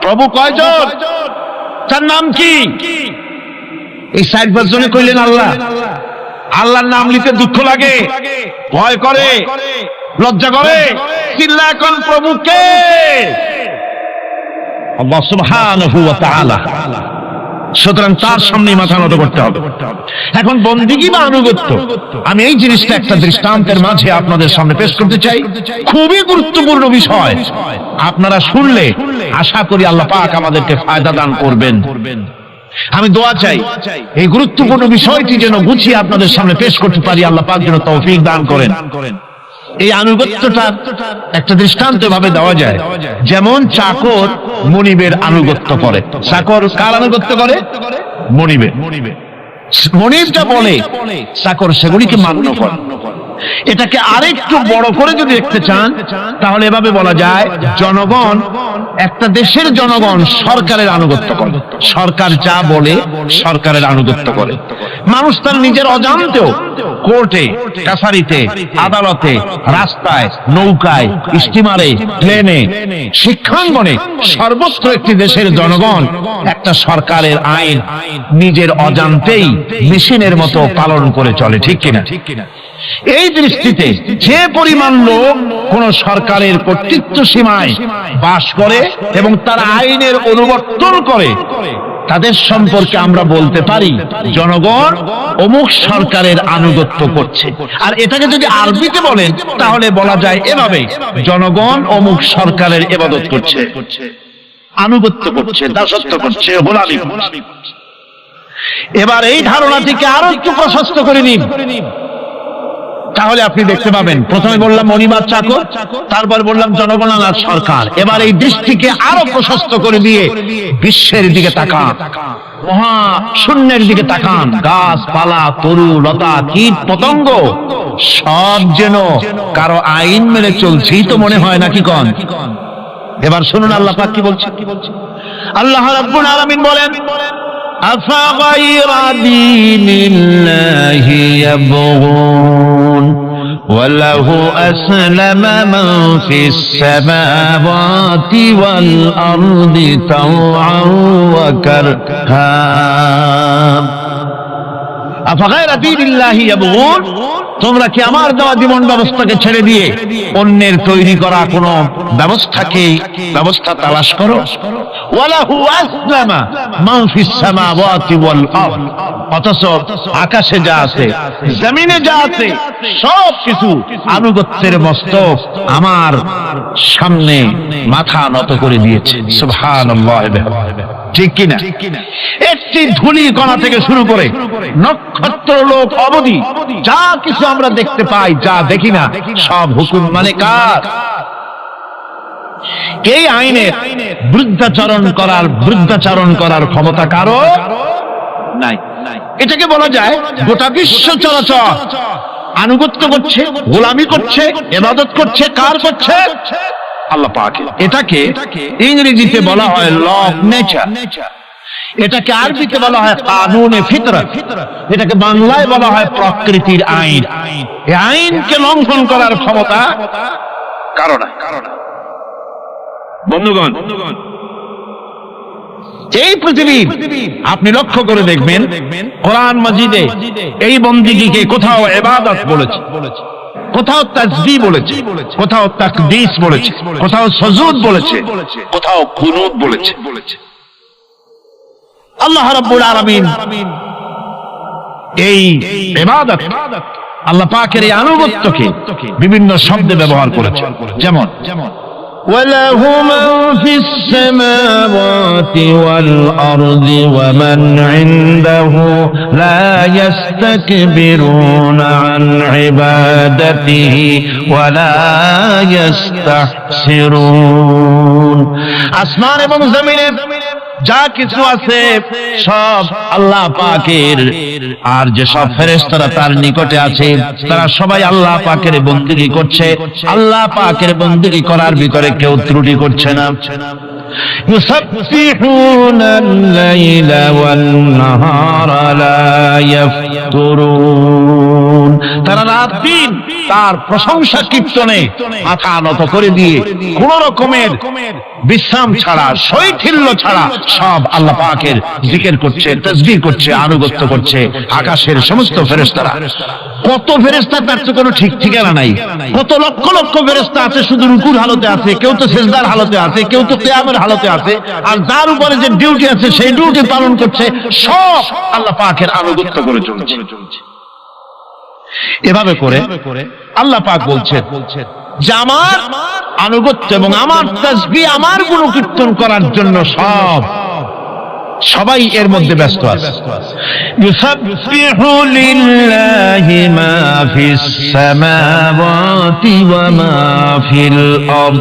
প্রভু কয়জন? তার নাম কি? এই 60 জনে কইলেন আল্লাহ। আল্লাহর নাম নিতে দুঃখ লাগে, ভয় করে, লজ্জা করে, চিল্লা কোন প্রভুকে? আল্লাহ সুবহানাহু ওয়া তাআলা। সুতরাং তার সামনে মাথা নত করতে হবে। এখন বন্দিগি বা আনুগত্য, আমি এই জিনিসটা একটা দৃষ্টান্তের মাঝে আপনাদের সামনে পেশ করতে চাই। খুবই গুরুত্বপূর্ণ বিষয়, আপনারা শুনলে আশা করি আল্লাহ পাক আমাদেরকে ফায়দা দান করবেন। আমি দোয়া চাই এই গুরুত্বপূর্ণ বিষয়টি যেন গুছিয়ে আপনাদের সামনে পেশ করতে পারি, আল্লাহ পাক যেন তৌফিক দান করেন। এই আনুগত্যটা একটা দৃষ্টান্ত ভাবে দেওয়া যায়, যেমন চাকর মনিবের আনুগত্য করে। চাকর কার আনুগত্য করে? মনিবের। মনিব যা বলে চাকর সেগুলিকে মান্য করে। এটাকে আরেকটু বড় করে যদি দেখতে চান তাহলে এভাবে বলা যায়, জনগণ, একটা দেশের জনগণ সরকারের আনুগত্য করে। সরকার যা বলে সরকারের আনুগত্য করে। মানুষ তার নিজের অজান্তেও কোর্টে, কাছারিতে, আদালতে, রাস্তায়, নৌকায়, স্টিমারে, প্লেনে, শিক্ষাঙ্গনে, সর্বত্র একটি দেশের জনগণ একটা সরকারের আইন নিজের অজান্তেই মেশিনের মতো পালন করে চলে, ঠিক কিনা? এই দৃষ্টিতে যে পরিমাণ লোক কোন সরকারের কর্তৃত্ব সীমায় বাস করে এবং তারা আইনের অনুবর্তন করে, তাদের সম্পর্কে আমরা বলতে পারি জনগণ অমুক সরকারের আনুগত্য করছে। আর এটাকে যদি আরবিতে বলেন তাহলে বলা যায় এভাবে, জনগণ অমুক সরকারের ইবাদত করছে, আনুগত্য করছে, দাসত্ব করছে, গোলামি করছে। এবার এই ধারণাটিকে আরো একটু প্রশস্ত করে নিন, তাহলে আপনি দেখতে পাবেন। প্রথমে বললাম মনিবার চাকর, তারপর বললাম জনগণনার সরকার। এবার এই দৃষ্টিকে আরো প্রশস্ত করে দিয়ে বিশ্বের দিকে তাকান, মহা শূন্যের দিকে তাকান। গাছপালা, তরু লতা, কীট পতঙ্গ সব যেন কারো আইন মেনে চলছেই তো মনে হয় নাকি কন? এবার শুনুন আল্লাহ পাক কি বলছে। আল্লাহ রাব্বুল আলামিন বলেন, আফাগায়রা দীনিল্লাহি ইয়াবগুন ওয়ালাহু আসলামা মান ফিস সামাওয়াতি ওয়াল আরদি তাওআন ওয়া কারহা। আফাগায়রা দীনিল্লাহি ইয়াবগুন, তোমরা কি আমার দেওয়া জীবন ব্যবস্থাকে ছেড়ে দিয়ে অন্যের তৈরি করা কোন ব্যবস্থা তালাশ করো? ওয়ালাহু আসলামা মান ফিস সামাওয়াতি ওয়াল আরদ, অথচ আকাশে যা আছে, জমিনে যা আছে, সব কিছু আনুগত্যের মস্তক আমার সামনে মাথা নত করে দিয়েছে। সুবহানাল্লাহ, ঠিক কিনা? একটি ধূলি কণা থেকে শুরু করে নক্ষত্র লোক অবধি যা কিছু আমরা দেখতে পাই, যা দেখি না, সব হুকুম মানে কার? এই আইনের বৃদ্ধাচরণ করার ক্ষমতা কারো নাই। এটাকে বলা যায় গোটা বিশ্ব চরাচর আনুগত্য করছে, গোলামি করছে, ইবাদত করছে। কার করছে? আল্লাহ পাকের। এটাকে ইংরেজিতে বলা হয় ল অফ নেচার, এটাকে আরবিতে বলা হয় কানুনে ফিতরত, এটাকে বাংলায় বলা হয় প্রকৃতির আইন। এই আইনকে লঙ্ঘন করার ক্ষমতা কারো নাই। বন্ধুগণ, এই পৃথিবী আপনি লক্ষ্য করে দেখবেন, কোরআন মাজিদে এই বন্দিগিকে কোথাও ইবাদত বলেছে, কোথাও তাসবিহ বলেছে, কোথাও তাকদীস বলেছে, কোথাও সুজুদ বলেছে, কোথাও কুনুত বলেছে। আল্লাহ রাব্বুল আলামিন এই ইবাদত, আল্লাহ পাকের এই আনুগত্যকে বিভিন্ন শব্দে ব্যবহার করেছে। যেমন وَلَهُ مَن فِي السَّمَاوَاتِ وَالْأَرْضِ وَمَنْ عِندَهُ لَا يَسْتَكْبِرُونَ عَنْ عِبَادَتِهِ وَلَا يَسْتَحْسِرُونَ। আসমান এবং জমিনে যা কিছু আছে সব আল্লাহ পাকের, আর যে সব ফেরেশতারা তার নিকটে আছে তারা সবাই আল্লাহ পাকের বন্দেগী করছে। আল্লাহ পাকের বন্দেগী করার ভিতরে কেউ ত্রুটি করছে না। ইউসাব্বিহুনা আল-লাইলা ওয়ান-নাহারা লা ইয়াফতুরুন, তারা রাত দিন তার প্রশংসা কীর্তনে মাথা নত করে দিয়ে কোন রকমের বিশ্রাম ছাড়া, শৈথিল্য ছাড়া সব আল্লাহ পাকের জিকির করছে, তাসবিহ করছে, আনুগত্য করছে। আকাশের সমস্ত ফেরেশতারা, কত ফেরেশতা তার তো কোনো ঠিক ঠিকানা নাই। কত লক্ষ লক্ষ ফেরেশতা আছে শুধু রুকুর হালতে আছে, কেউ তো সিজদার হালতে আছে, কেউ তো কিয়ামের হালতে আছে, আর যার উপরে যে ডিউটি আছে সেই ডিউটি পালন করছে। সব আল্লাহ পাকের আনুগত্য করে চলছে। এভাবে করে আল্লাহ পাক বলছেন যে আমার আনুগত্য এবং আমার তাসবিহ, আমার গুণকীর্তন করার জন্য সবাই এর মধ্যে ব্যস্ত আছে। ইউসাব্বিহু লিল্লাহি মা ফিস সামাওয়াতি ওয়া মা ফিল আরদ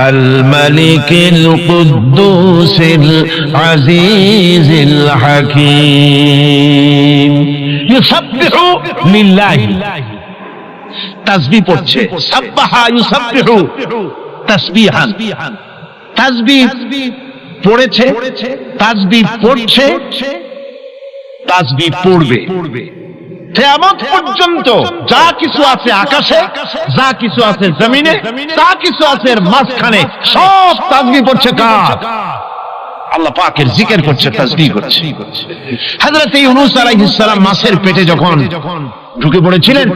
আল মালিকিল কুদ্দুসিল আজিজিল হাকীম। ইউসাব্বিহু লিল্লাহি, তাসবিহ পড়ছে, সাব্বাহা ইউসাব্বিহু তাসবিহান, তাসবিহ পড়েছে, তাসবিহ পড়ছে, তাসবিহ পড়বে। কিয়ামত পর্যন্ত যা কিছু আছে আকাশে, যা কিছু আছে জমিনে, যা কিছু আছে এর মাঝখানে সব তাসবিহ পড়ছে। কার? আল্লাহ পাকের জিকির করছে, তাসবিহ করছে। হযরত ইউনূস আলাইহিস সালাম মাছের পেটে যখন ঢুকে পড়েছিলেন,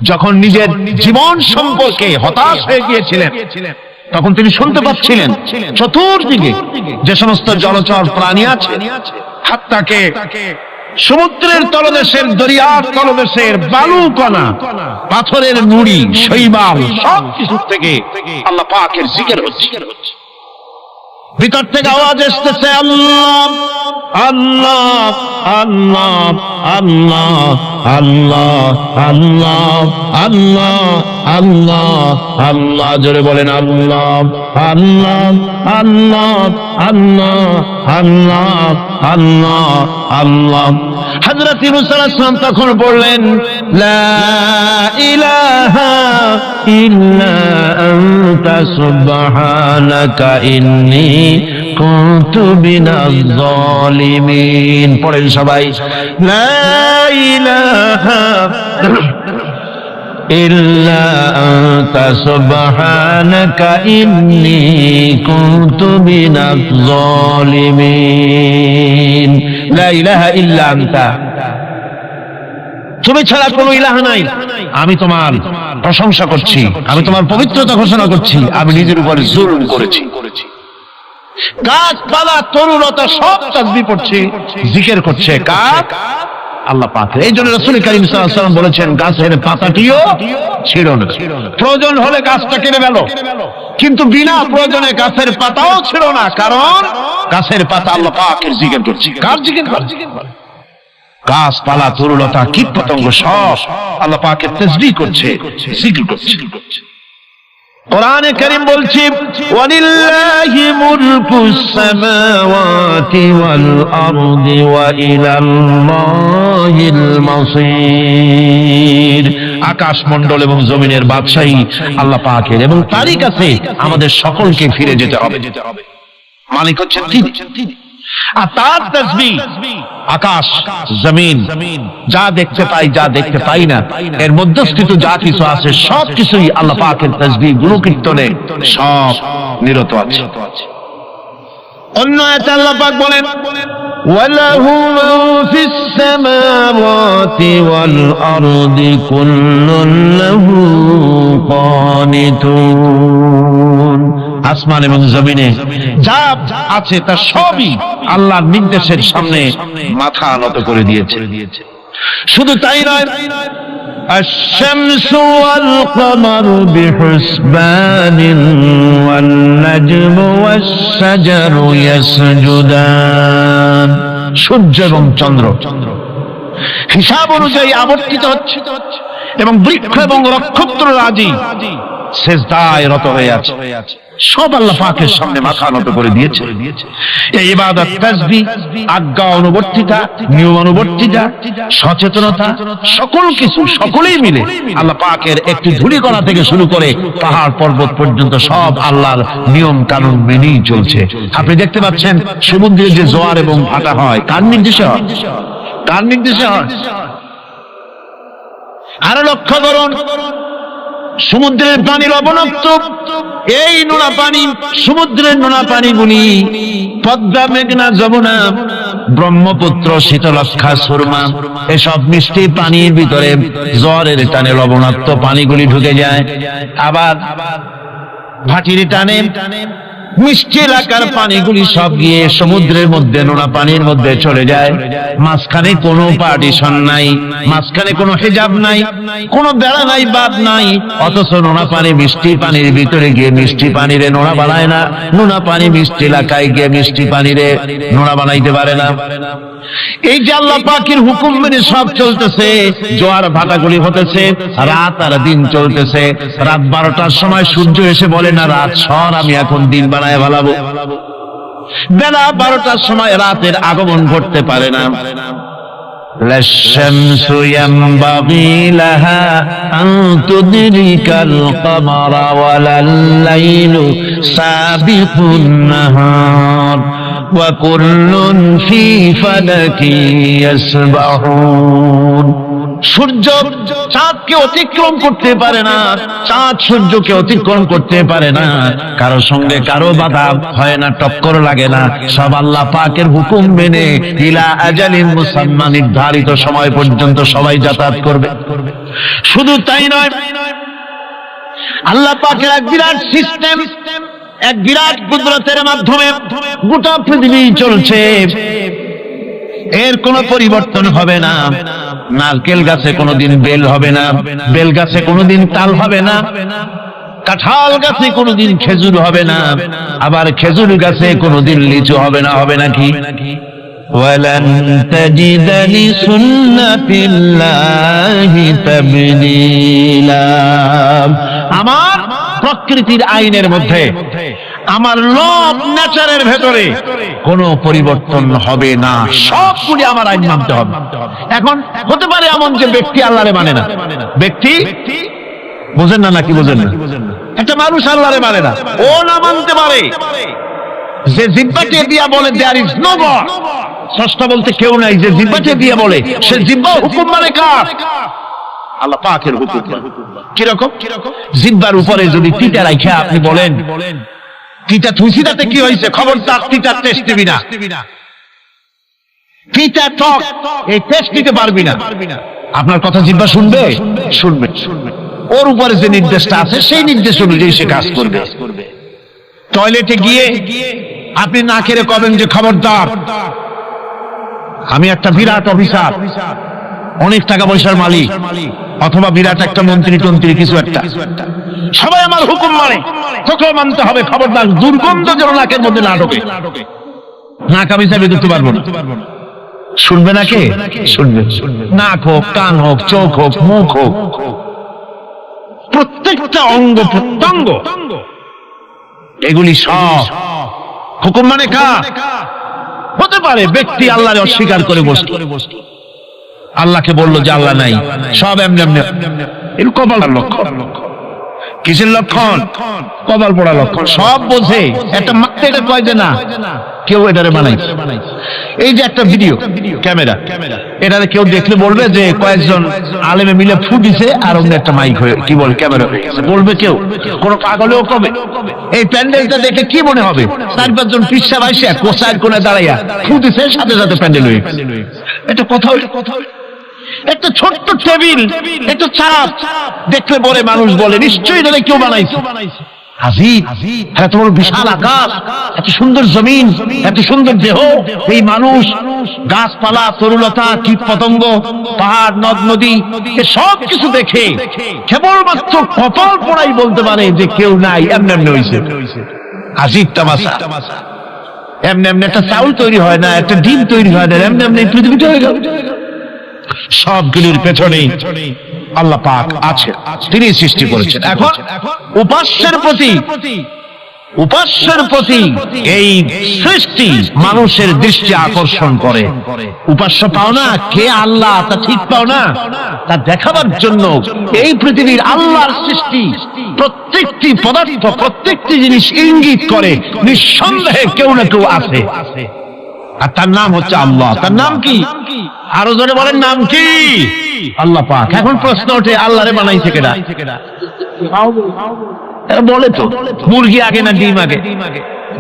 যখন নিজের জীবন সম্পর্কে হতাশ হয়ে গিয়েছিলেন, তখন তিনি শুনতে পাচ্ছিলেন চতুর্দিকে যে সমস্ত জলচর প্রাণী আছে, হাত্তাকে সমুদ্রের তলদেশের, দরিয়ার তলদেশের বালুকণা, পাথরের নুড়ি, শৈবাল, সব কিছু থেকে আল্লাহ পাকের জিকির হচ্ছে। ভিতর থেকে আওয়াজ আসতেছে আল্লাহ আল্লাহ আল্লাহ আল্লাহ আল্লাহ আল্লাহ আল্লাহ আল্লাহ আল্লাহ, জোরে বলেন আল্লাহ আল্লাহ আল্লাহ আল্লাহ আল্লাহ আল্লাহ আল্লাহ। হযরত মুসা আলাইহিস সালাম তখন বললেন লা ইলাহা ইল্লা আনতা সুবহানাকা ইন্নী কুনতু মিনাজ জালিমিন। পড়েন সবাই লা ইলাহা ইল্লা আনতা সুবহানাকা ইন্নী কুনতু মিনাজ জালিমিন। লা ইলাহা ইল্লা আনতা, তুমি ছাড়া কোনো ইলাহ নাই। আমি তোমার প্রশংসা করছি, আমি তোমার পবিত্রতা ঘোষণা করছি। আমি নিজের উপর জুলুম করেছি। গাছপালা তরুলতা সব তাসবিহ পড়ছে, জিকির করছে কার? আল্লাহ পাক। এই জন্য রাসূল কারীম সাল্লাল্লাহু আলাইহি ওয়াসাল্লাম বলেছেন গাছের পাতাটিও ছিঁড়ো না। প্রয়োজন হলে গাছটা কেটে ফেলো, কিন্তু বিনা প্রয়োজনে গাছের পাতাও ছিঁড়ো না, কারণ গাছের পাতা আল্লাহ পাকের জিকির করছে। কার জিকির করছে? গাছপালা তরুলতা কীট পতঙ্গ সব আল্লাহ পাকের তাসবিহ করছে, জিকির করছে। কোরআনে কারীম বলছে ওয়ালিল্লাহি মুলকুস সামাওয়াতি ওয়াল আরদি ওয়া ইলাল্লাহিল মাসির। আকাশ মণ্ডল এবং জমিনের বাদশাহী আল্লাহ পাকের, এবং তারই কাছে আমাদের সকলকে ফিরে যেতে হবে। মালিক হচ্ছেন তিনি, আর তার তাসবিহ আকাশ জমিন যা দেখতে পাই যা দেখতে পাই না, এর মধ্যস্থিত যা কিছু আছে সব কিছুই আল্লাহ পাকের তাসবিহ গুণকীর্তনে সব নিরত আছে। অন্য আয়াতে আল্লাহ পাক বলেন ওয়ালাহু মা ফিস সামাওয়াতি ওয়াল আরদি কুল্লুন লাহু কানিতুন। আসমান এবং জমিনে যা আছে তা সবই আল্লাহর নির্দেশের সামনে মাথা নত করে দিয়েছে। শুধু তাই নয়, আশ-শামসু ওয়াল কমারু বিহুসবানিন ওয়ান নাজমু ওয়াশ-শাজারু ইয়াসজুদান। সূর্য এবং চন্দ্র হিসাব অনুযায়ী আবর্তিত হচ্ছে, এবং বৃক্ষ এবং নক্ষত্র রাজি সেজদায় রত হয়ে আছে। সব আল্লাহ পাকের সামনে মাথা নত করে দিয়েছে। এই ইবাদত, তাসবিহ, আজ্ঞা অনুবর্তিতা, নিয়ম অনুবর্তিতা, সচেতনতা, সকল কিছু সকলেই মিলে আল্লাহ পাকের একটি ধূলিকণা থেকে শুরু করে পাহাড় পর্বত পর্যন্ত সব আল্লাহর নিয়ম কানুন মেনেই চলছে। আপনি দেখতে পাচ্ছেন সমুদ্রে যে জোয়ার এবং ভাটা হয় কার নির্দেশে হয়? কার নির্দেশে হয়? আরো লক্ষ্য করুন, সমুদ্রের পানি লবণাক্ত। এই নোনা পানি, সমুদ্রের নোনা পানিগুলি পদ্মা, মেঘনা, যমুনা, ব্রহ্মপুত্র, শীতলক্ষা, সুরমা, এসব মিষ্টি পানির ভিতরে জ্বরের টানে লবণাক্ত পানিগুলি ঢুকে যায়। আবার ভাটির টানে মিষ্টি এলাকার পানিগুলি সব গিয়ে সমুদ্রের মধ্যে নোনা পানির মধ্যে চলে যায়। মাঝখানে কোনো পার্টিশন নাই, মাঝখানে কোনো হিজাব নাই, কোনো বেড়া নাই, বাদ নাই। অথচ নোনা পানি মিষ্টি পানির ভিতরে গিয়ে মিষ্টি পানিরে নোনা বানায় না, নোনা পানি মিষ্টি এলাকায় গিয়ে মিষ্টি পানিরে নোনা বানাইতে পারে না। এই যে আল্লাহ পাকের হুকুম মেনে সব চলতেছে, জোয়ার ভাটাগুলি হতেছে, রাত আর দিন চলতেছে। রাত 12টার সময় সূর্য এসে বলে না রাত সর, আমি এখন দিন বানায় ভালাবো। বেলা 12টার সময় রাতের আগমন ঘটতে পারে না। লাশ-শামসু ইয়ানবাগী লাহা আন তুদরিকাল কমারা ওয়ালাল লাইলু সাবিকুন নাহার ওয়া কুল্লুন ফি ফালাকি ইয়াসবাহুন। সূর্য চাঁদকে অতিক্রম করতে পারে না, চাঁদ সূর্যকে অতিক্রম করতে পারে না। কারো সঙ্গে কারো বাধা হয় না, টক্কর লাগে না। সব আল্লাহ পাকের হুকুম মেনে ইলা আজালিন মুসাম্মা, নির্ধারিত সময় পর্যন্ত সবাই যাতায়াত করবে। শুধু তাই নয়, আল্লাহ পাকের এক বিরাট সিস্টেম, এক বিরাট কুদরতের মাধ্যমে গোটা পৃথিবী চলছে। এর কোনো পরিবর্তন হবে না। নারকেল গাছে কোনোদিন বেল হবে না, বেল গাছে কোনোদিন তাল হবে না। কাঁঠাল গাছে কোনোদিন খেজুর হবে না, আবার খেজুর গাছে কোনোদিন লিচু হবে না, হবে নাকি? ওয়ালান তাজিদা লিসুন্নাতিল্লাহি তাবদীলা। আমার প্রকৃতির আইনের মধ্যে, আমার লব নেচারের ভেতরে কোনো পরিবর্তন হবে না, সবগুলি আমার আইন মানতে হবে। এখন হতে পারে এমন যে ব্যক্তি আল্লাহরে মানে না, ব্যক্তি বোঝেন না নাকি বোঝেন না, একটা মানুষ আল্লাহরে মানে না, ও না মানতে পারে যে জিহ্বাকে দিয়া বলে দেয়ার ইজ নো গড, স্রষ্টা বলতে কেউ নাই, যে জিহ্বাকে দিয়া বলে সে জিহ্বা হুকুম মানে কার? আল্লাহ পাকের হুকুম। কিরকম? জিহ্বার উপরে যদি তিতা রাখা আপনি বলেন তিতা থুইছি তাতে কি হয়েছে, খবরদার তিতা টেস্ট দিবি না, তিতা টক এই টেস্ট দিতে পারবি না। আপনার কথা জিহ্বা শুনবে? শুনবে। ওর উপরে যে নির্দেশটা আছে সেই নির্দেশ অনুযায়ী সে কাজ করবে। টয়লেটে গিয়ে আপনি না খেলে কবেন যে খবরদার, আমি একটা বিরাট অফিসার, অনেক টাকা পয়সার মালিক, অথবা বিরাট একটা মন্ত্রী টন্ত্রী কিছু একটা, সবাই আমার হুকুম মানে, তোকেও মানতে হবে, খবরদার দুর্গন্ধ যেন নাকের মধ্যে না ঢোকে, নাক আমি চাবি করতে পারবো না। শুনবে না কে? শুনবে। নাক হোক, কান হোক, চোখ হোক, মুখ হোক, প্রত্যেকটা অঙ্গ প্রত্যঙ্গ এগুলি সব হুকুম মানে কার? হতে পারে ব্যক্তি আল্লাহরে অস্বীকার করে বসলো, আল্লাহকে বললো যে আল্লাহ নাই, সব এমনি এমনি, এর কপালের লক্ষণ। কিসের লক্ষণ? কপাল পড়া লক্ষণ। সব বোঝে, একটা মাত্রা এটা কয় যে না কেউ এটারে বানাই। এই যে একটা ভিডিও ক্যামেরা, এটারে কেউ দেখলে বলবে যে কয়েকজন আলেমে মিলে ফু দিছে আর অন্য একটা মাইক হয়ে কি বল ক্যামেরা হয়ে গেছে, বলবে কেউ? কোন পাগলেও কবে? এই প্যান্ডেলটা দেখে কি মনে হবে? 4-5 জন পিচ্ছা ভাইসা কোসার কোণে দাঁড়াইয়া ফু দিছে, সাথে সাথে প্যান্ডেল হয়ে গেছে। এটা কথা, একটা ছোট্ট টেবিল, একটা চাপ দেখলে বলে মানুষ বলে নিশ্চয়ই এটা কেউ বানাইছে। আজিব, এত বড় বিশাল আকাশ, এত সুন্দর জমিন, এত সুন্দর দেহ, এই মানুষ, গাছপালা, তরুলতা, কীট পতঙ্গ, পাহাড়, নদ নদী, সব কিছু দেখে কেবলমাত্র কপাল পড়াই বলতে পারে যে কেউ নাই, এমনি এমনি হয়েছে। আজিব তামাশা। এমনি এমনি একটা চাউল তৈরি হয় না, একটা ডিম তৈরি হয় না, এমনি এমনি পৃথিবীটা হয়ে গেল। সবগুলির পেছনে আল্লাহ পাক আছে, তিনি সৃষ্টি করেছেন। এখন উপাস্যের প্রতি এই সৃষ্টি মানুষের দৃষ্টি আকর্ষণ করে। উপাস্য পাও না কে আল্লাহ তা ঠিক পাও না, তা দেখাবার জন্য এই পৃথিবীর আল্লাহর সৃষ্টি প্রত্যেকটি পদার্থ, প্রত্যেকটি জিনিস ইঙ্গিত করে নিঃসন্দেহে কেউ না কেউ আছে, আর তার নাম হচ্ছে আল্লাহ। তার নাম কি? আরো জোরে বলেন, নাম কি? আল্লাহ পাক। এখন প্রশ্ন ওঠে আল্লাহরে বানাইছে কেডা? বলে তো মুরগি আগে না ডিম আগে?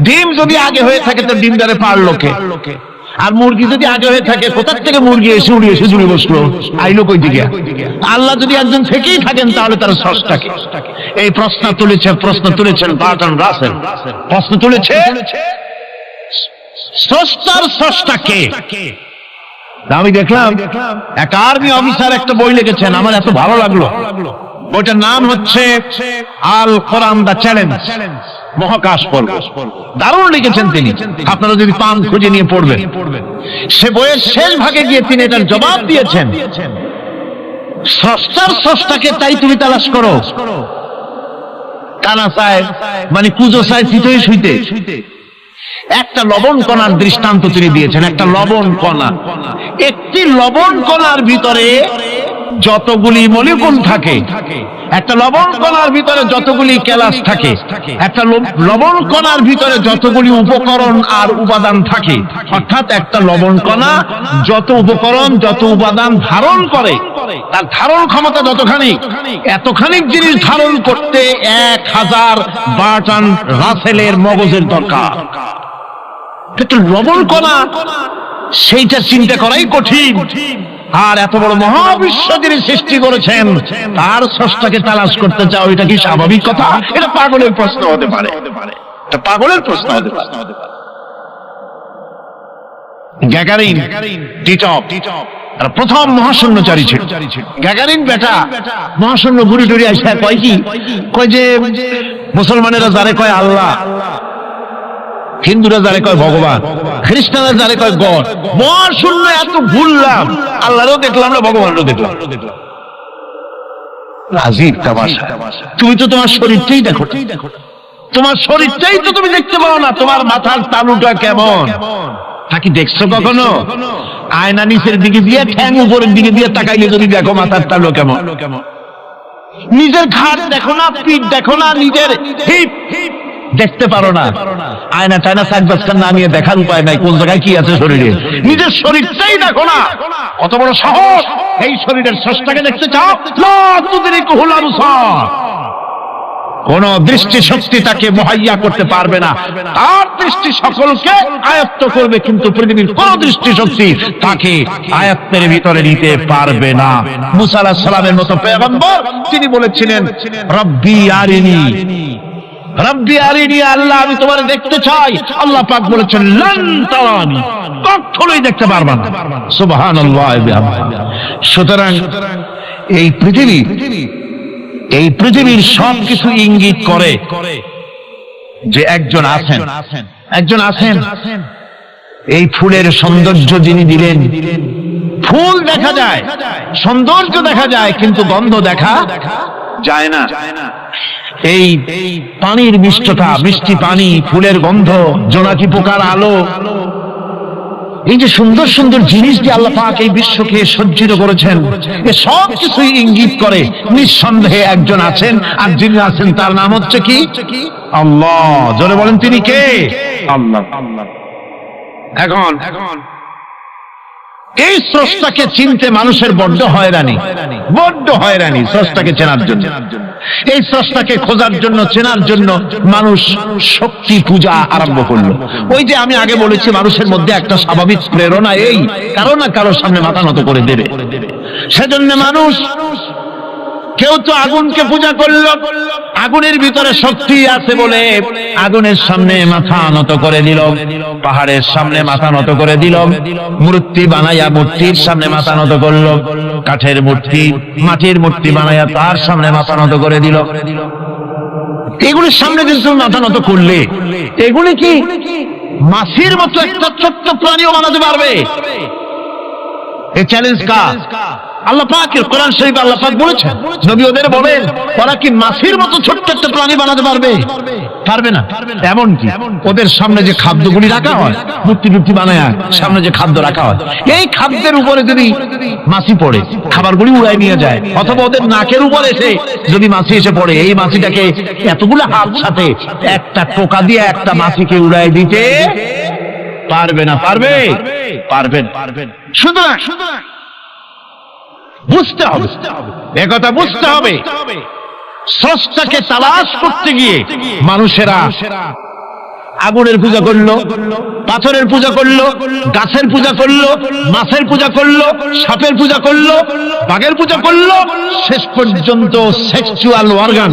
ডিম যদি আগে হয়ে থাকে তো ডিম দ্বারে পারলো কে? আর মুরগি যদি আগে হয়ে থাকে কোথার থেকে মুরগি এসে উড়ে এসে জুড়ে বসলো, আইলো কই দিকে? আল্লাহ যদি একজন থেকেই থাকেন তাহলে তার স্রষ্টাকে। এই প্রশ্ন তুলেছেন বার্টন রাসেল, প্রশ্ন তুলেছে স্রষ্টার স্রষ্টাকে। আমি দেখলাম এক আর্মি অফিসার একটা বই লিখেছেন, আমার এত ভালো লাগলো। বইটার নাম হচ্ছে আল কোরআন দা চ্যালেঞ্জ, মহাকাশ পর্ব। দারুণ লিখেছেন তিনি, আপনারা যদি পান খুঁজে নিয়ে পড়বেন। সে বইয়ের শেষ ভাগে গিয়ে তিনি এটার জবাব দিয়েছেন, স্রষ্টার স্রষ্টাকে তাই তুমি তালাশ করো। কানা চায় মানে কুজো চায় চিতই শুইতে। একটা লবণ কণার দৃষ্টান্ত তিনি দিয়েছেন, একটা লবণ কণা। একটি লবণ কণার ভিতরে যতগুলি মলিকুল থাকে, একটা লবণ কণার ভিতরে যতগুলি ক্যালাস থাকে, একটা লবণ কণার ভিতরে যতগুলি উপকরণ আর উপাদান থাকে, অর্থাৎ একটা লবণ কণা যত উপকরণ যত উপাদান ধারণ করে, তার ধারণ ক্ষমতা যতখানি, এতখানি জিনিস ধারণ করতে 1000 বার্টন রাসেলের মগজের দরকার। লবণ কণা, সেইটা চিন্তা করাই কঠিন। আর এত বড় মহাবিশ্ব যিনি সৃষ্টি করেছেন তার স্রষ্টাকে তালাশ করতে চাও, এটা কি স্বাভাবিক কথা? এটা পাগলের প্রশ্ন হতে পারে, এটা পাগলের প্রশ্ন হতে পারে। গ্যাগারিন, টিটপ আর প্রথম মহাশূন্যচারী ছিল গ্যাগারিন বেটা। মহাশূন্য ঘুরি টুরি আসে কয় কি, কয় যে মুসলমানেরা যারে কয় আল্লাহ, হিন্দুরা যারে কয় ভগবান, খ্রিস্টানরা যারে কয় গড। মহাশূন্য এত ঘুরলাম, আল্লাহরও দেখলাম না, ভগবানেরও দেখলাম। আজিব তামাশা। তুমি তো তোমার শরীরটাই দেখো, তোমার শরীরটাই তো তুমি দেখতে পাও না, তোমার মাথার তালুটা কেমন তা কি দেখছো কখনো? আয়না নিচের দিকে দিয়ে ঠ্যাং উপরের দিকে দিয়ে তাকাইলে যদি দেখো মাথার তালু কেমন। নিজের ঘাড় দেখো না, পিঠ দেখো না, নিজের হিপ দেখতে পারো না। আয়না টায়না সাকবাসকান নামিয়ে দেখার উপায় নাই কোন জায়গায় কি আছে শরীরে। নিজের শরীরটাই দেখো না, কত বড় সাহস! এই শরীরের স্রষ্টাকে দেখতে চাও? লা তুদরিকুহুল আবসার। কোন দৃষ্টি শক্তি তাকে মুহাইয়া করতে পারবে না, তার দৃষ্টি সকলকে আয়ত্ত করবে, কিন্তু পৃথিবীর কোন দৃষ্টি শক্তি তাকে আয়ত্তের ভিতরে নিতে পারবে না। মুসা আলাইহিস সালামের মতো পয়গম্বর, তিনি বলেছিলেন রব্বি আরিনি, রব্বি আরিনি, আল্লাহ আমি তোমার দেখতে চাই। আল্লাহ পাক বলেছেন লান তারানি, কখনোই দেখতে পারবে না। সুবহানাল্লাহ। সুতরাং এই পৃথিবীর সবকিছু ইঙ্গিত করে যে একজন আছেন। এই ফুলের সৌন্দর্য যিনি দিলেন, ফুল দেখা যায়, সৌন্দর্য দেখা যায়, কিন্তু গন্ধ দেখা যায় না। এই পানির মিষ্টতা, মিষ্টি পানি, ফুলের গন্ধ, জোনাকি পোকার আলো, এই যে সুন্দর সুন্দর জিনিস দিয়ে আল্লাহ পাক এই বিশ্বকে সজ্জিত করেছেন, এ সব কিছুই ইঙ্গিত করে নিঃসন্দেহে একজন আছেন, আর যিনি আছেন তার নাম হচ্ছে কি? আল্লাহ। জোরে বলেন তিনি কে? আল্লাহ। এখন এই স্রষ্টাকে চিনতে মানুষের বড্ড হয়রানি স্রষ্টাকে চেনার জন্য। এই স্রষ্টাকে খোঁজার জন্য, চেনার জন্য মানুষ শক্তি পূজা আরম্ভ করলো। ওই যে আমি আগে বলেছি, মানুষের মধ্যে একটা স্বাভাবিক প্রেরণা এই কারো না কারো সামনে মাথা নত করে দেবে। সেজন্য মানুষ, কেউ তো আগুনকে পূজা করলো, আগুনের ভিতরে শক্তি আছে বলে আগুনের সামনে মাথা নত করে দিল, পাহাড়ের সামনে মাথা নত করে দিল, মূর্তি বানাইয়া মূর্তির সামনে মাথা নত করলো, কাঠের মূর্তি, মাটির মূর্তি বানাইয়া তার সামনে মাথা নত করে দিল। এগুলির সামনে কিন্তু মাথা নত করলে এগুলি কি মাছির মতো একটা ছোট্ট প্রাণীও বানাতে পারবে? এই চ্যালেঞ্জ কার? আল্লাহ পাকের। কোরআন শরীফে আল্লাহ পাক বলেছেন, নবী ওদের বলেন, ওরা কি মাছির মতো ছোট্ট একটা প্রাণী বানাতে পারবে? পারবে না। এমন কি ওদের সামনে যে খাদ্যগুলি রাখা হয়, মূর্তি বানায় সামনে যে খাদ্য রাখা হয়, এই খাদ্যের উপরে যদি মাছি পড়ে, খাবারগুলি উড়াই নিয়ে যায়। অথবা ওদের নাকের উপরে এসে যদি মাছি এসে পড়ে, এই মাছিটাকে এতগুলো হাত সাথে একটা টোকা দিয়ে একটা মাছিকে উড়াই দিতে পারবে না। পারবেন। সুতরাং বুঝতে হবে, একথা বুঝতে হবে, স্রষ্টাকে তালাশ করতে গিয়ে মানুষেরা আগুনের পূজা করলো, পাথরের পূজা করলো, গাছের পূজা করলো, মাছের পূজা করলো, সাপের পূজা করলো, বাঘের পূজা করলো, শেষ পর্যন্ত সেক্সুয়াল অর্গান,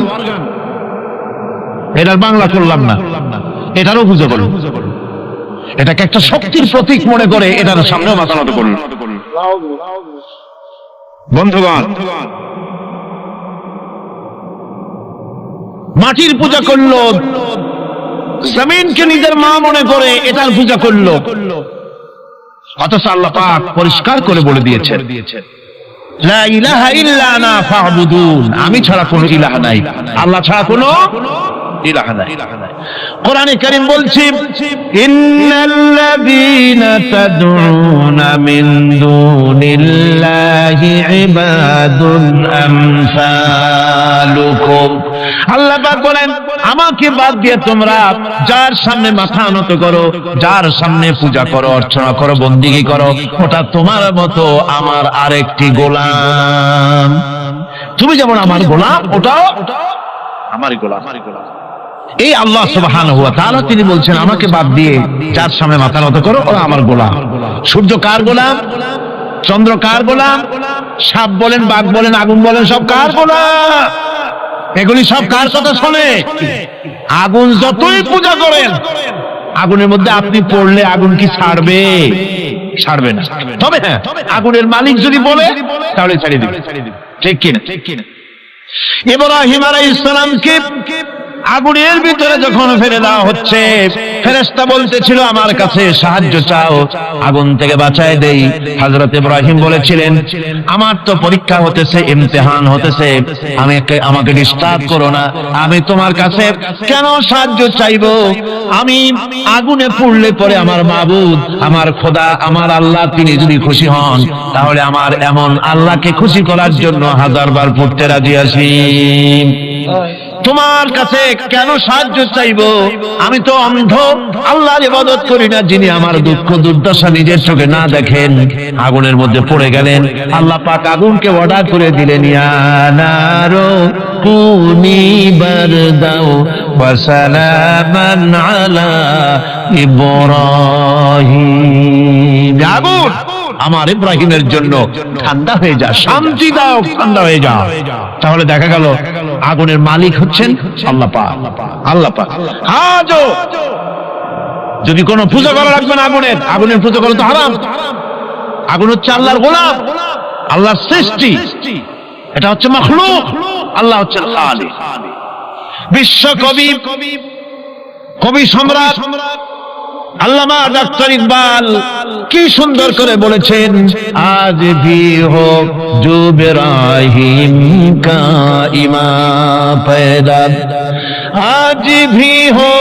এটার বাংলা করলাম না, এটারও পূজা করলো। এটাকে একটা শক্তির প্রতীক মনে করে এটার সামনেও মাথা নত করলো। বন্ধুগণ, মাটির পূজা করলো, জমিনকে নিজের মা মনে করে এটার পূজা করলো। অথচ আল্লাহ পাক পরিষ্কার করে বলে দিয়েছেন, লা ইলাহা ইল্লা আনা ফা'বুদুন, আমি ছাড়া কোনো ইলাহ নাই, আল্লাহ ছাড়া কোনো ইলাহ নাই। কোরআনে কারীম বলছে, ইন্নাল্লাযীনা তাদউনা মিন দুনিল্লাহি ইবাদুন আমসালুকুম। আল্লাহ পাক বলেন, আমাকে বাদ দিয়ে তোমরা যার সামনে মাথা নত করো, যার সামনে পূজা করো, অর্চনা করো, বন্দেগী করো, ওটা তোমার মতো আমার আরেকটি গোলাম। তুমি যেমন আমার গোলাম, ওটাও আমারই গোলাম। এই আল্লাহ সুবহানাহু ওয়া তাআলা তিনি বলছেন, আমাকে বাদ দিয়ে যার সামনে মাথা নত করো, ওরা আমার গোলাম। সূর্য কার গোলাম? চন্দ্র কার গোলাম? সাপ বলেন, বাঘ বলেন, আগুন বলেন, সব কার গোলাম? এগুলি সব কার কথা শোনে? আগুন যতই পূজা করেন, আগুনের মধ্যে আপনি পড়লে আগুন কি ছাড়বে? ছাড়বে না। তবে হ্যাঁ, আগুনের মালিক যদি বলে তাহলে ছেড়ে দিবে। ঠিক কিনা? ইব্রাহিম আলাইহিস সালামকে আগুনের ভিতরে যখন ফেলে দেওয়া হচ্ছে, ফেরেশতা বলতেছিল আমার কাছে সাহায্য চাও, আগুন থেকে বাঁচায় দেই। হযরত ইব্রাহিম বলেছিলেন আমার তো পরীক্ষা হতেছে, ইমতিহান হতেছে, আমাকে ডিস্টার্ব করো না, আমি তোমার কাছে কেন সাহায্য চাইবো? আমি আগুনে পুড়লে পরে আমার মাবুদ, আমার খোদা, আমার আল্লাহ তিনি যদি খুশি হন, তাহলে আমার এমন আল্লাহকে খুশি করার জন্য 1000 বার পড়তে রাজি আছি। তোমার কাছে কেন সাহায্য চাইবো? আমি তো অন্ধ, আল্লাহর ইবাদত করি না যিনি আমার দুঃখ দুর্দশা নিজের চোখে না দেখেন। আগুনের মধ্যে পড়ে গেলেন। আল্লাহ পাক আগুনকে অর্ডার করে দিলেন, ইয়া নারু কুনি বারদাও ওয়া সালামান আলা ইব্রাহিম। আগুন আমার ইব্রাহিমের জন্য ঠান্ডা হয়ে যা, শান্তি দাও, ঠান্ডা হয়ে যা। তাহলে দেখা গেল আগুনের মালিক হচ্ছেন আল্লাহ পাক। আল্লাহ পাক আজও যদি কোনো পূজা করা রাখবেন আগুনের পূজা করা তো হারাম। আগুন হচ্ছে আল্লাহর গোলাম, আল্লাহর সৃষ্টি, এটা হচ্ছে মাখলুক, আল্লাহ হচ্ছেন খালিক। বিশ্ব কবি সম্রাট আল্লামা ডাক্তার ইকবাল কি সুন্দর করে বলেছেন, আজ ভি হো জো ইব্রাহিম কা ইমাম পয়দা, আজ ভি হো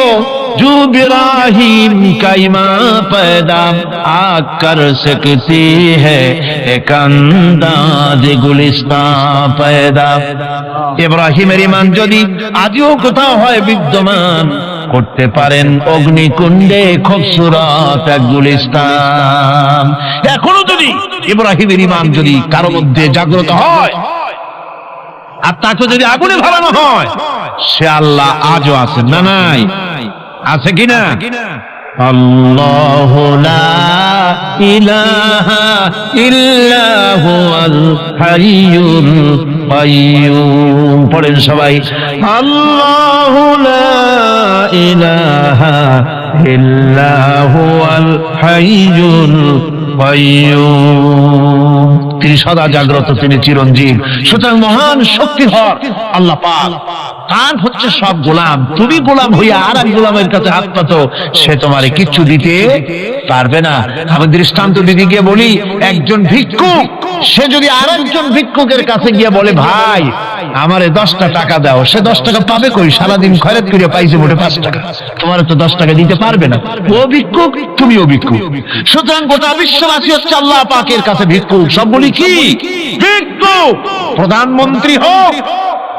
जो इब्राहिम का इमाम पैदा आ कर सकती है एक अंदाज गुलिस्तान पैदा। ইব্রাহিমের ঈমান যদি আজও কোথাও হয় বিদ্যমান, করতে পারেন অগ্নিকুণ্ডে খুবসুরত এক গুলিস্তান। এখনো যদি ইব্রাহিমের ঈমান যদি কারো মধ্যে জাগ্রত হয় আর তাকে যদি আগুনে ভালানো হয়, সে আল্লাহ আজও আছেন না নাই? আছে কিনা? আল্লাহু লা ইলাহা ইল্লা হুয়াল হাইয়ুল কাইয়্যুম। পড়েন সবাই, আল্লাহু লা ইলাহা ইল্লা হুয়াল হাইয়ুল কাইয়্যুম। তিনি সদা জাগ্রত, তিনি চিরঞ্জীব। সুতরাং মহান শক্তিধর আল্লাহ পাক, তার হচ্ছে সব গোলাম। তুমি গোলাম হইয়া আর এক গোলামের কাছে হাত পাতো, সে তোমারে কিচ্ছু দিতে পারবে না। আমি দৃষ্টান্ত দিদি গিয়ে বলি, একজন ভিক্ষুক সে যদি আর একজন ভিক্ষুকের কাছে গিয়ে বলে, ভাই আমারে 10টা টাকা দাও, সে 10 টাকা পাবে কই? সারাদিন খয়রাত করে পাইছে মোটে 5 টাকা, তোমার তো 10 টাকা দিতে পারবে না। ও ভিক্ষুক, তুমিও ভিক্ষুক। সুতরাং গোটা বিশ্ববাসী হচ্ছে আল্লাহ পাকের কাছে ভিক্ষুক। সব বলি কি ভিক্ষুক? প্রধানমন্ত্রী হোক,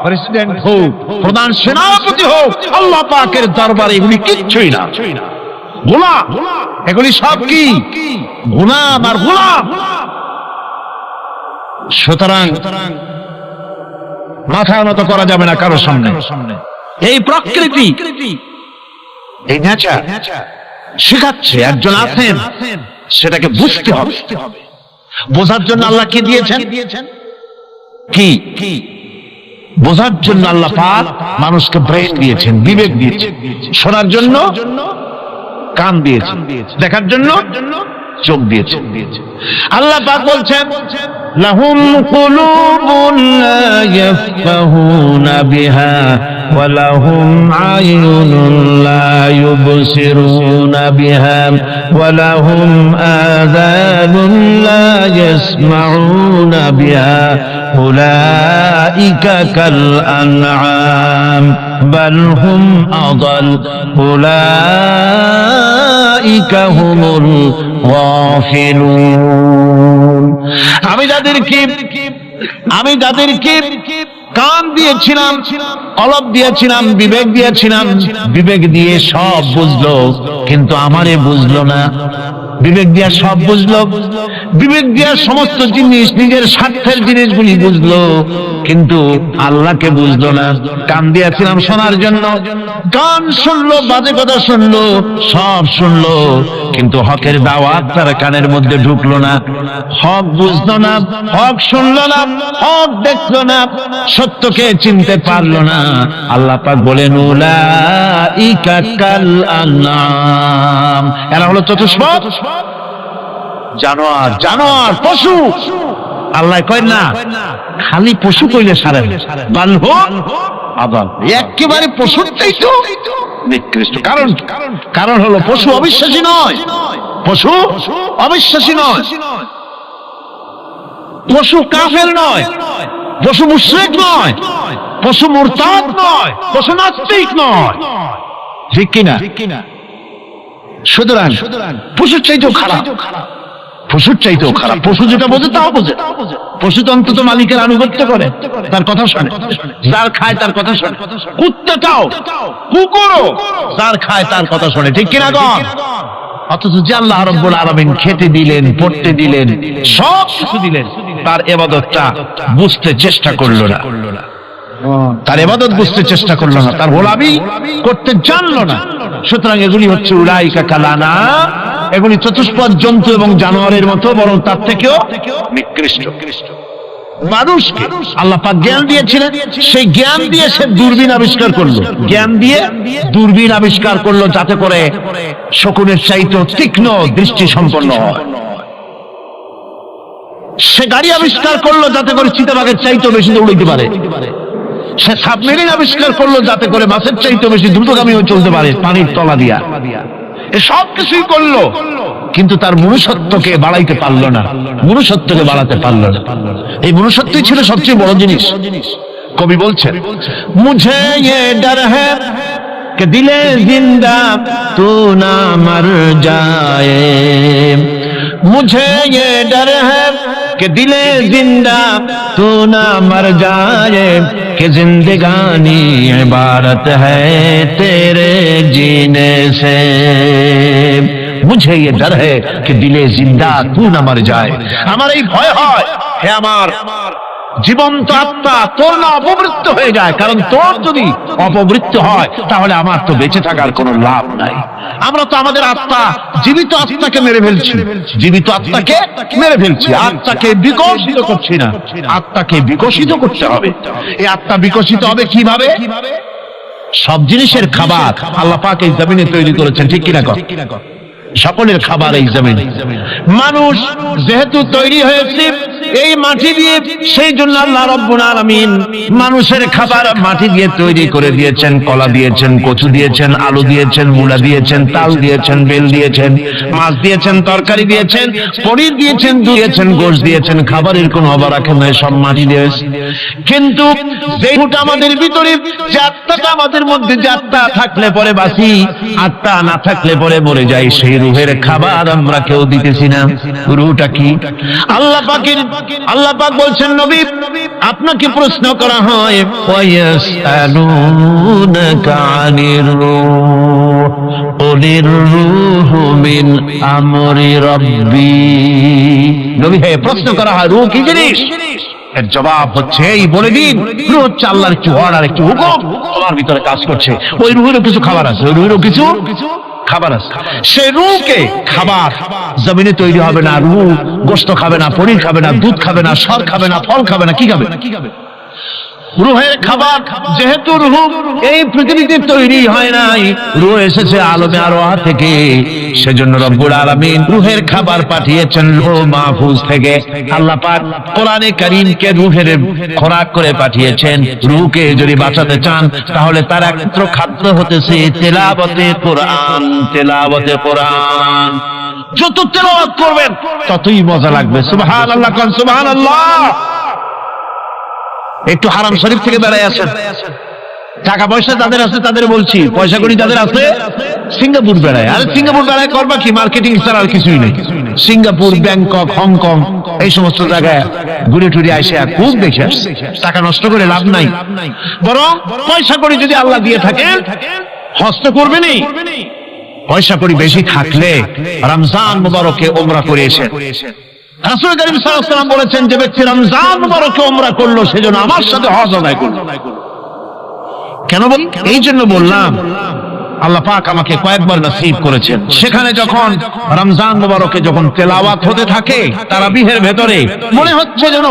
প্রেসিডেন্ট হোক, প্রধান সেনাপতি হোক, আল্লাহ পাকের দরবারে এগুলি কিচ্ছুই না। গোলাম, এগুলি সব কি? গোলাম আর গোলাম। সুতরাং মাথা নত করা যাবে না কারোর সামনে। এই প্রকৃতি, এই নেচার শেখাচ্ছে একজন আছেন, সেটাকে বুঝতে হবে। বোঝার জন্য আল্লাহ কি দিয়েছেন? কি বোঝার জন্য আল্লাহ পাক মানুষকে ব্রেন দিয়েছেন, বিবেক দিয়েছেন। শোনার জন্য কান দিয়েছেন, দেখার জন্য চোখ দিয়েছেন। আল্লাহ পাক বলছেন, লাহুম কুলুবুন লা ইয়াফকাহুনা বিহা ওয়া লাহুম আয়ুনুন লা ইউবসিরুনা বিহা ওয়া লাহুম আযানুন লা ইয়াসমাউনা বিহা উলাইকা কাল আনআম বাল হুম আযাল উলাইকা হুমুল গাফিলুন। আমি যাদেরকে কান দিয়েছিলাম, কলব দিয়েছিলাম, বিবেক দিয়েছিলাম, বিবেক দিয়ে সব বুঝলো, কিন্তু আমারে বুঝলো না। বিবেক দিয়া সব বুঝলো, বিবেক দিয়া সমস্ত জিনিস, নিজের স্বার্থের জিনিসগুলি বুঝলো, কিন্তু আল্লাহকে বুঝলো না। কান দিয়েছিলাম শোনার জন্য, কান শুনলো, বাজে কথা শুনলো, সব শুনলো, কিন্তু হকের দাওয়াত তার কানের মধ্যে ঢুকলো না। হক বুঝলো না, হক শুনলো না, হক দেখলো না, সত্যকে চিনতে পারলো না। আল্লাহ পাক বলেন, উলাইকা কাল আনআম, এরা হলো চতুষ্পদ, জানোয়ার, জানোয়ার, পশু। আল্লাহ কয় না খালি পশু কইলে সারেন, বালহু আদাল, একেবারে পশুর চাইতো নিকৃষ্ট। কারণ কারণ হলো পশু অবিশ্বাসী নয়, পশু অবিশ্বাসী নয়, পশু কাফের নয়, পশু মুশরিক নয়, পশু মুরতাদ নয়, পশু নাস্তিক নয়, ঠিক কিনা? সুতরাং পশুর চাইতেও খারাপ, পশুর চাইতেও খারাপ। পশু যেটা বোঝে তাও বোঝে। পশু তো অন্তত মালিকের আনুগত্য করে, তার কথা শোনে, যার খায় তার কথা শোনে। কুত্তাটাও, কুকুরও যার খায় তার কথা শোনে, ঠিক কিনা গণ? অথচ যে আল্লাহ রাব্বুল আলামিন খেতে দিলেন, পড়তে দিলেন, সব কিছু দিলেন, তার ইবাদতটা বুঝতে চেষ্টা করলো না, তার ইবাদত বুঝতে চেষ্টা করলো না, তার গোলামি করতে জানলো না। সুতরাং এগুলি হচ্ছে উলাইকা কালানা, এগুলি চতুষ্পদ জন্তু এবং জানোয়ারের মতো, বরং তার থেকেও নিকৃষ্ট। মানুষকে আল্লাহ পাক জ্ঞান দিয়েছিলেন, সেই জ্ঞান দিয়ে সে দূরবীন আবিষ্কার করলো, জ্ঞান দিয়ে দূরবীন আবিষ্কার করলো যাতে করে শকুনের চাইতে তীক্ষ্ণ দৃষ্টি সম্পন্ন হয়। সে গাড়ি আবিষ্কার করলো যাতে করে চিতাবাঘের চাইতে বেশি দৌড়াইতে পারে। সে সাবমেরিন আবিষ্কার করলো যাতে করে মাছের চাইতে বেশি দ্রুতগামী হয়ে চলতে পারে পানির তলা দিয়া। সব কিছুই করলো, কিন্তু তার মনুষ্যত্বকে বাড়াইতে পারলো না, মনুষ্যত্বকে বাড়াতে পারলো না। এই মনুষ্যত্বই ছিল সবচেয়ে বড় জিনিস। কবি বলছেন, মুঝে ইয়ে ডর হ্যায় कि दिले जिंदा तू ना मर जाए, मुझे ये डर है कि दिले जिंदा तू ना मर जाए, कि जिंदगानी इबारत है तेरे जीने से, मुझे ये डर है कि दिले जिंदा तू ना मर जाए। আমার এই ভয় হয় হে আমার জীবন্ত আত্মা তোর না অপমৃত্যু হয়ে যায়, কারণ তোর যদি অপমৃত্যু হয় তাহলে আমার তো বেঁচে থাকার কোনো লাভ নাই। আমরা তো আমাদের আত্মা, জীবিত আত্মাকে মেরে ফেলছি, জীবিত আত্মাকে মেরে ফেলছি, আত্মাকে বিকশিত করছি না। আত্মাকে বিকশিত করতে হবে। এই আত্মা বিকশিত হবে কিভাবে? সব জিনিসের খাবার আল্লাহ পাক এই জমিনে তৈরি করেছেন, ঠিক কিনা? সকলের খাবার এই জমিনে। মানুষ যেহেতু তৈরি হয়েছে এই মাটি দিয়ে, সেই জন্য আল্লাহ রাব্বুল আলামিন মানুষের খাবার মাটি দিয়ে তৈরি করে দিয়েছেন। কলা দিয়েছেন, কচু দিয়েছেন, আলু দিয়েছেন, মূলা দিয়েছেন, তাল দিয়েছেন, বেল দিয়েছেন, মাছ দিয়েছেন, তরকারি দিয়েছেন, পনির দিয়েছেন, দিয়েছেন, গোশত দিয়েছেন। খাবারের কোনো অভাব রাখেন নাই, সব মাটি দিয়েছে। কিন্তু যে রূহটা আমাদের ভিতরে, যে আত্মাটা আমাদের মধ্যে, যে আত্মা থাকলে পরে বাঁচি, আত্মা না থাকলে পরে মরে যাই, সেই রূহের খাবার আমরা কেউ দিতেছি না। রূহটা কি? আল্লাহ পাক বলছেন, নবী আপনাকে প্রশ্ন করা হয়, ওয়ায়াসআলুনাকা আনির রূহ কুলির রূহু মিন আমরি রাব্বি। নবী হে, প্রশ্ন করা হয় রূহ কি জিনিস? এর জবাব হচ্ছে এই বলে দিন, রূহ হচ্ছে আল্লাহর একটু অর্ডার, একটু হুকুম তোমার ভিতরে কাজ করছে। ওই রূহেরও কিছু খাবার আছে, ওই রূহেরও কিছু খাবার আছে। সে রূহকে খাবার জমিনে তৈরি হবে না। রূহ গোশত খাবে না, পনির খাবে না, দুধ খাবে না, সর খাবে না, ফল খাবে না। কি খাবে? রূহের খাবার। যেহেতু রূহ এই পৃথিবীতে তৈরি হয় নাই, রূহ এসেছে আলমে আরওয়াহ থেকে, সেজন্য রব্বুল আলামিন রূহের খাবার পাঠিয়েছেন লৌহ মাহফুজ থেকে। আল্লাহ পাক কোরআনে কারীমকে রূহের খোরাক করে পাঠিয়েছেন। রূহকে যদি বাঁচাতে চান তাহলে তার একমাত্র খাদ্য হতেছে তেলাওয়াতে কোরআন, তেলাওয়াতে কোরআন। যত তেলাওয়াত করবেন ততই মজা লাগবে। সুবহানাল্লাহ, কোন সুবহানাল্লাহ। একটু হারাম শরীফ থেকে বেড়ায় আসেন। টাকা পয়সা যাদের আছে তাদের বলছি, পয়সা করি যাদের আছে, সিঙ্গাপুর বেড়ায়। আর সিঙ্গাপুর বেড়ায় করবা কি? মার্কেটিং ছাড়া আর কিছুই নেই। সিঙ্গাপুর, ব্যাংকক, হংকং এই সমস্ত জায়গায় ঘুরে টুরে আসে খুব দেখে আসছে। টাকা নষ্ট করে লাভ নাই, বরং পয়সা করি যদি আল্লাহ দিয়ে থাকে হস্ত করবেনই। পয়সা করি বেশি থাকলে রমজান মুবারকে উমরা করে এসে রাসূল কারীম সাল্লাল্লাহু আলাইহি ওয়াসাল্লাম বলেছেন, যে ব্যক্তি রমজান মুবারকে উমরা করলো সেজন্য আমার সাথে হজ আদায় করলো। কেন বল? এই জন্য বললাম, আল্লাহ পাক আমাকে কয়েকবার নসিব করেছেন। সেখানে যখন রমজান মুবারকে যখন তেলাওয়াত হতে থাকে তারাবিহের ভেতরে, মনে হচ্ছে যেন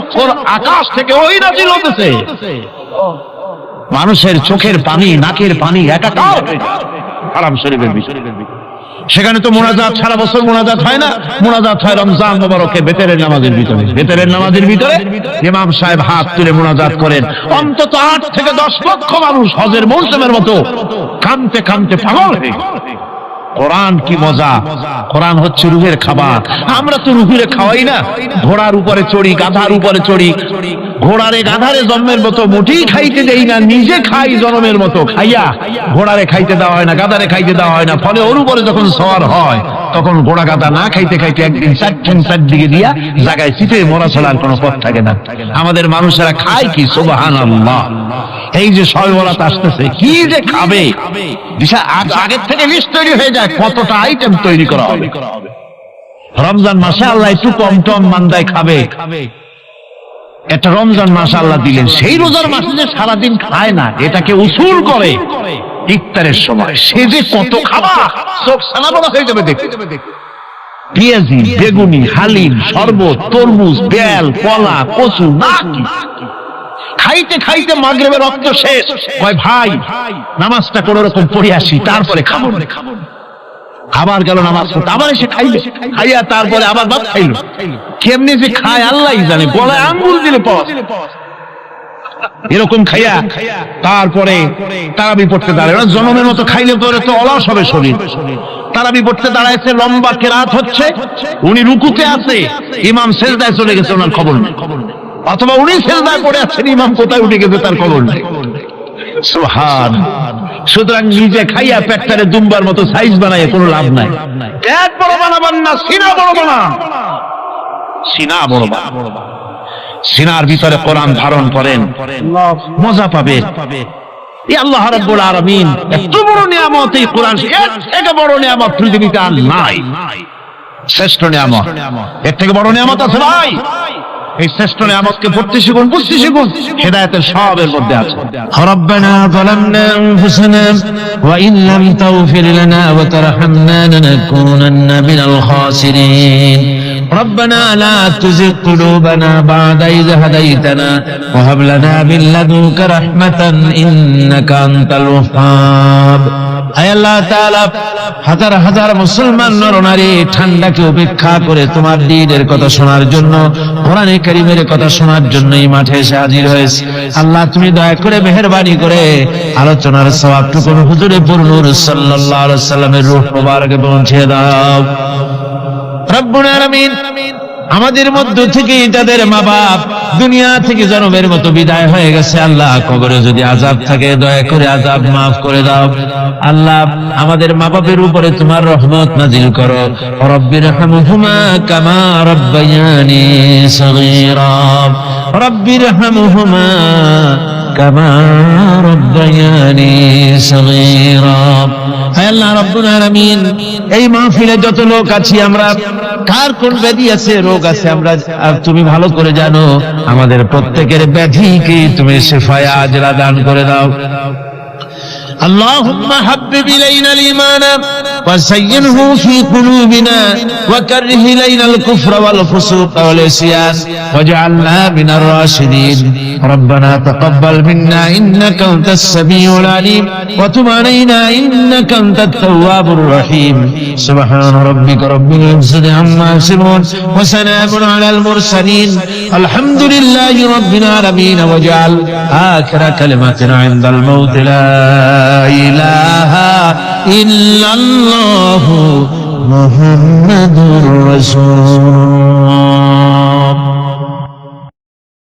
আকাশ থেকে ওই নাজিল হতেছে। মানুষের চোখের পানি, নাকের পানি একাকার হয়ে যায় হারাম শরীফের ভিতরে। সেখানে তো মুনাজাত সারা বছর মুনাজাত হয় না, মুনাজাত হয় রমজান মোবারকে বেতেরের নামাজের ভিতরে। বেতেরের নামাজের ভিতরে ইমাম সাহেব হাত তুলে মুনাজাত করেন, অন্তত 8 থেকে 10 লক্ষ মানুষ হজের মৌসুমের মতো কাঁদতে কাঁদতে পাগল হয়ে গেল। কোরআন কি মজা! কোরআন হচ্ছে রুহের খাবার। আমরা তো রুহের খাওয়াই না, ঘোড়ার উপরে চড়ি, গাধার উপরে চড়ি, ঘোড়ারে গাধারে জন্মের মতো মুঠেই খাইতে দেই না, নিজে খাই জন্মের মতো খাইয়া ঘোড়ারে খাইতে দেওয়া হয় না, গাধারে খাইতে দেওয়া হয় না। ফলে ওর উপরে যখন সওয়ার হয় তখন ঘোড়া গাধা না খাইতে খাইতে একদিন চারদিকে দিয়া জায়গায় চিপে মরা ছাড়ার কোনো পথ থাকে না। আমাদের মানুষেরা খায় কি? সুবহানাল্লাহ। এই যে শবে বরাত আসতেছে, কি যে খাবে, আগের থেকে লিস্ট তৈরি হয়ে যায় কতটা আইটেম তৈরি করা হবে। রমজান মাসে আল্লাহ একটু কম টম মান্দায় খাবে, একটা রমজান মাস আল্লাহ দিলেন। সেই রোজার মাসে যে সারাদিন খায় না, এটাকে উসুল করে ইফতারের সময় সে যে কত খাবা, চোখ ছানা বড় হয়ে যাবে দেখে। পেঁয়াজি, বেগুনি, হালিম, শরবত, তরমুজ, বেল, কলা, কচু, নাকি খাইতে খাইতে মাগরিবের রক্ত শেষ। কয় ভাই নামাজটা কোন রকম পড়ে আসি, তারপরে খাবো। আবার গেল নামাজ পড়তে, আবার এসে খাইলে, খাইয়া তারপরে আবার ভাত খাইলো। কেমনি যে খায় আল্লাহই জানে, গলায় আঙ্গুল দিলে পাওয়া এরকম খাইয়া তারপরে তারাবি পড়তে দাঁড়ায়। জনমের মতো খাইলে পরে তো অলস হবে শরীর। তারাবি পড়তে দাঁড়াইছে, লম্বা কেরাত হচ্ছে, উনি রুকুতে আছে, ইমাম সেজদায় চলে গেছে, ওনার খবর নেই। অথবা উনি সেজদায় পড়ে আছেন, ইমাম কোথায় উঠে গেছে তার খবর নেই। সুবহান। সুতরাং নিজে খাইয়া পেটটারে দুম্বার মতো সাইজ বানায় কোনো লাভ নাই। পেট বড় বানাবান না, সিনা বড় বানান। সিনা বড় বানান, সিনার ভিতরে কোরআন ধারণ করেন, মজা পাবে। এই আল্লাহ রাব্বুল আলামিন এত বড় নিয়ামত, এই কোরআন এর থেকে বড় নিয়ামত পৃথিবীতে আর নাই। শ্রেষ্ঠ নিয়ামত, এর থেকে বড় নিয়ামত আছে ভাই? এই শ্রেষ্ঠ নিয়ামতকে পড়তে শিখুন, বুঝতে শিখুন, হেদায়েতের সবের মধ্যে আছে। রব্বানা যালামনা আনফুসানা ওয়া ইন লাম তাগফির লানা ওয়া তারহামনা লানাকুনান্না মিনাল খাসিরিন। ربنا لا تزغ قلوبنا بعد إذ هديتنا وهب لنا من لدنك رحمة إنك أنت الوهاب। আয় আল্লাহ তাআলা, হাজার হাজার মুসলমান নরনারী ঠান্ডাকে উপেক্ষা করে তোমার দ্বীনের কথা শোনার জন্য, কোরআনে কারীমের কথা শোনার জন্য এই মাঠে এসে হাজির হয়েছে। আল্লাহ তুমি দয়া করে মেহেরবানি করে আলোচনার সওয়াবটুকু হুজুরে পুরনূর সাল্লাল্লাহু আলাইহি ওয়াসাল্লামের রূহ মুবারকে পৌঁছে দাও। রব্বুল আলামিন, আমাদের মধ্য থেকে যাদের মা বাপ দুনিয়া থেকে জনমের মতো বিদায় হয়ে গেছে, আল্লাহ কবরে যদি আযাব থাকে দয়া করে আযাব মাফ করে দাও। আল্লাহ আমাদের মা বাপের উপরে তোমার রহমত নাজিল করো। রব্বিরহামহুমা কামা রাব্বায়ানি সগীরা, রব্বিরহামহুমা কামা রাব্বায়ানি সগীরা। হে আল্লাহ রাব্বুল আলামিন, এই মাহফিলে যত লোক আছি আমরা, কার কোন ব্যাধি আছে, রোগ আছে, আমরা তুমি ভালো করে জানো। আমাদের প্রত্যেকের ব্যাধিকে তুমি শিফায়ে আজলা দান করে দাও। اللهم حبب إلينا الإيمان وزينه في قلوبنا وكره إلينا الكفر والفسوق والعصيان واجعلنا من الراشدين. ربنا تقبل منا إنك أنت السميع العليم وتب علينا إنك أنت التواب الرحيم. سبحان ربك رب العزة عما يصفون وسلام على المرسلين الحمد لله رب العالمين. واجعل آخر كلمتنا عند الموت لا إله إلا الله محمد رسول الله.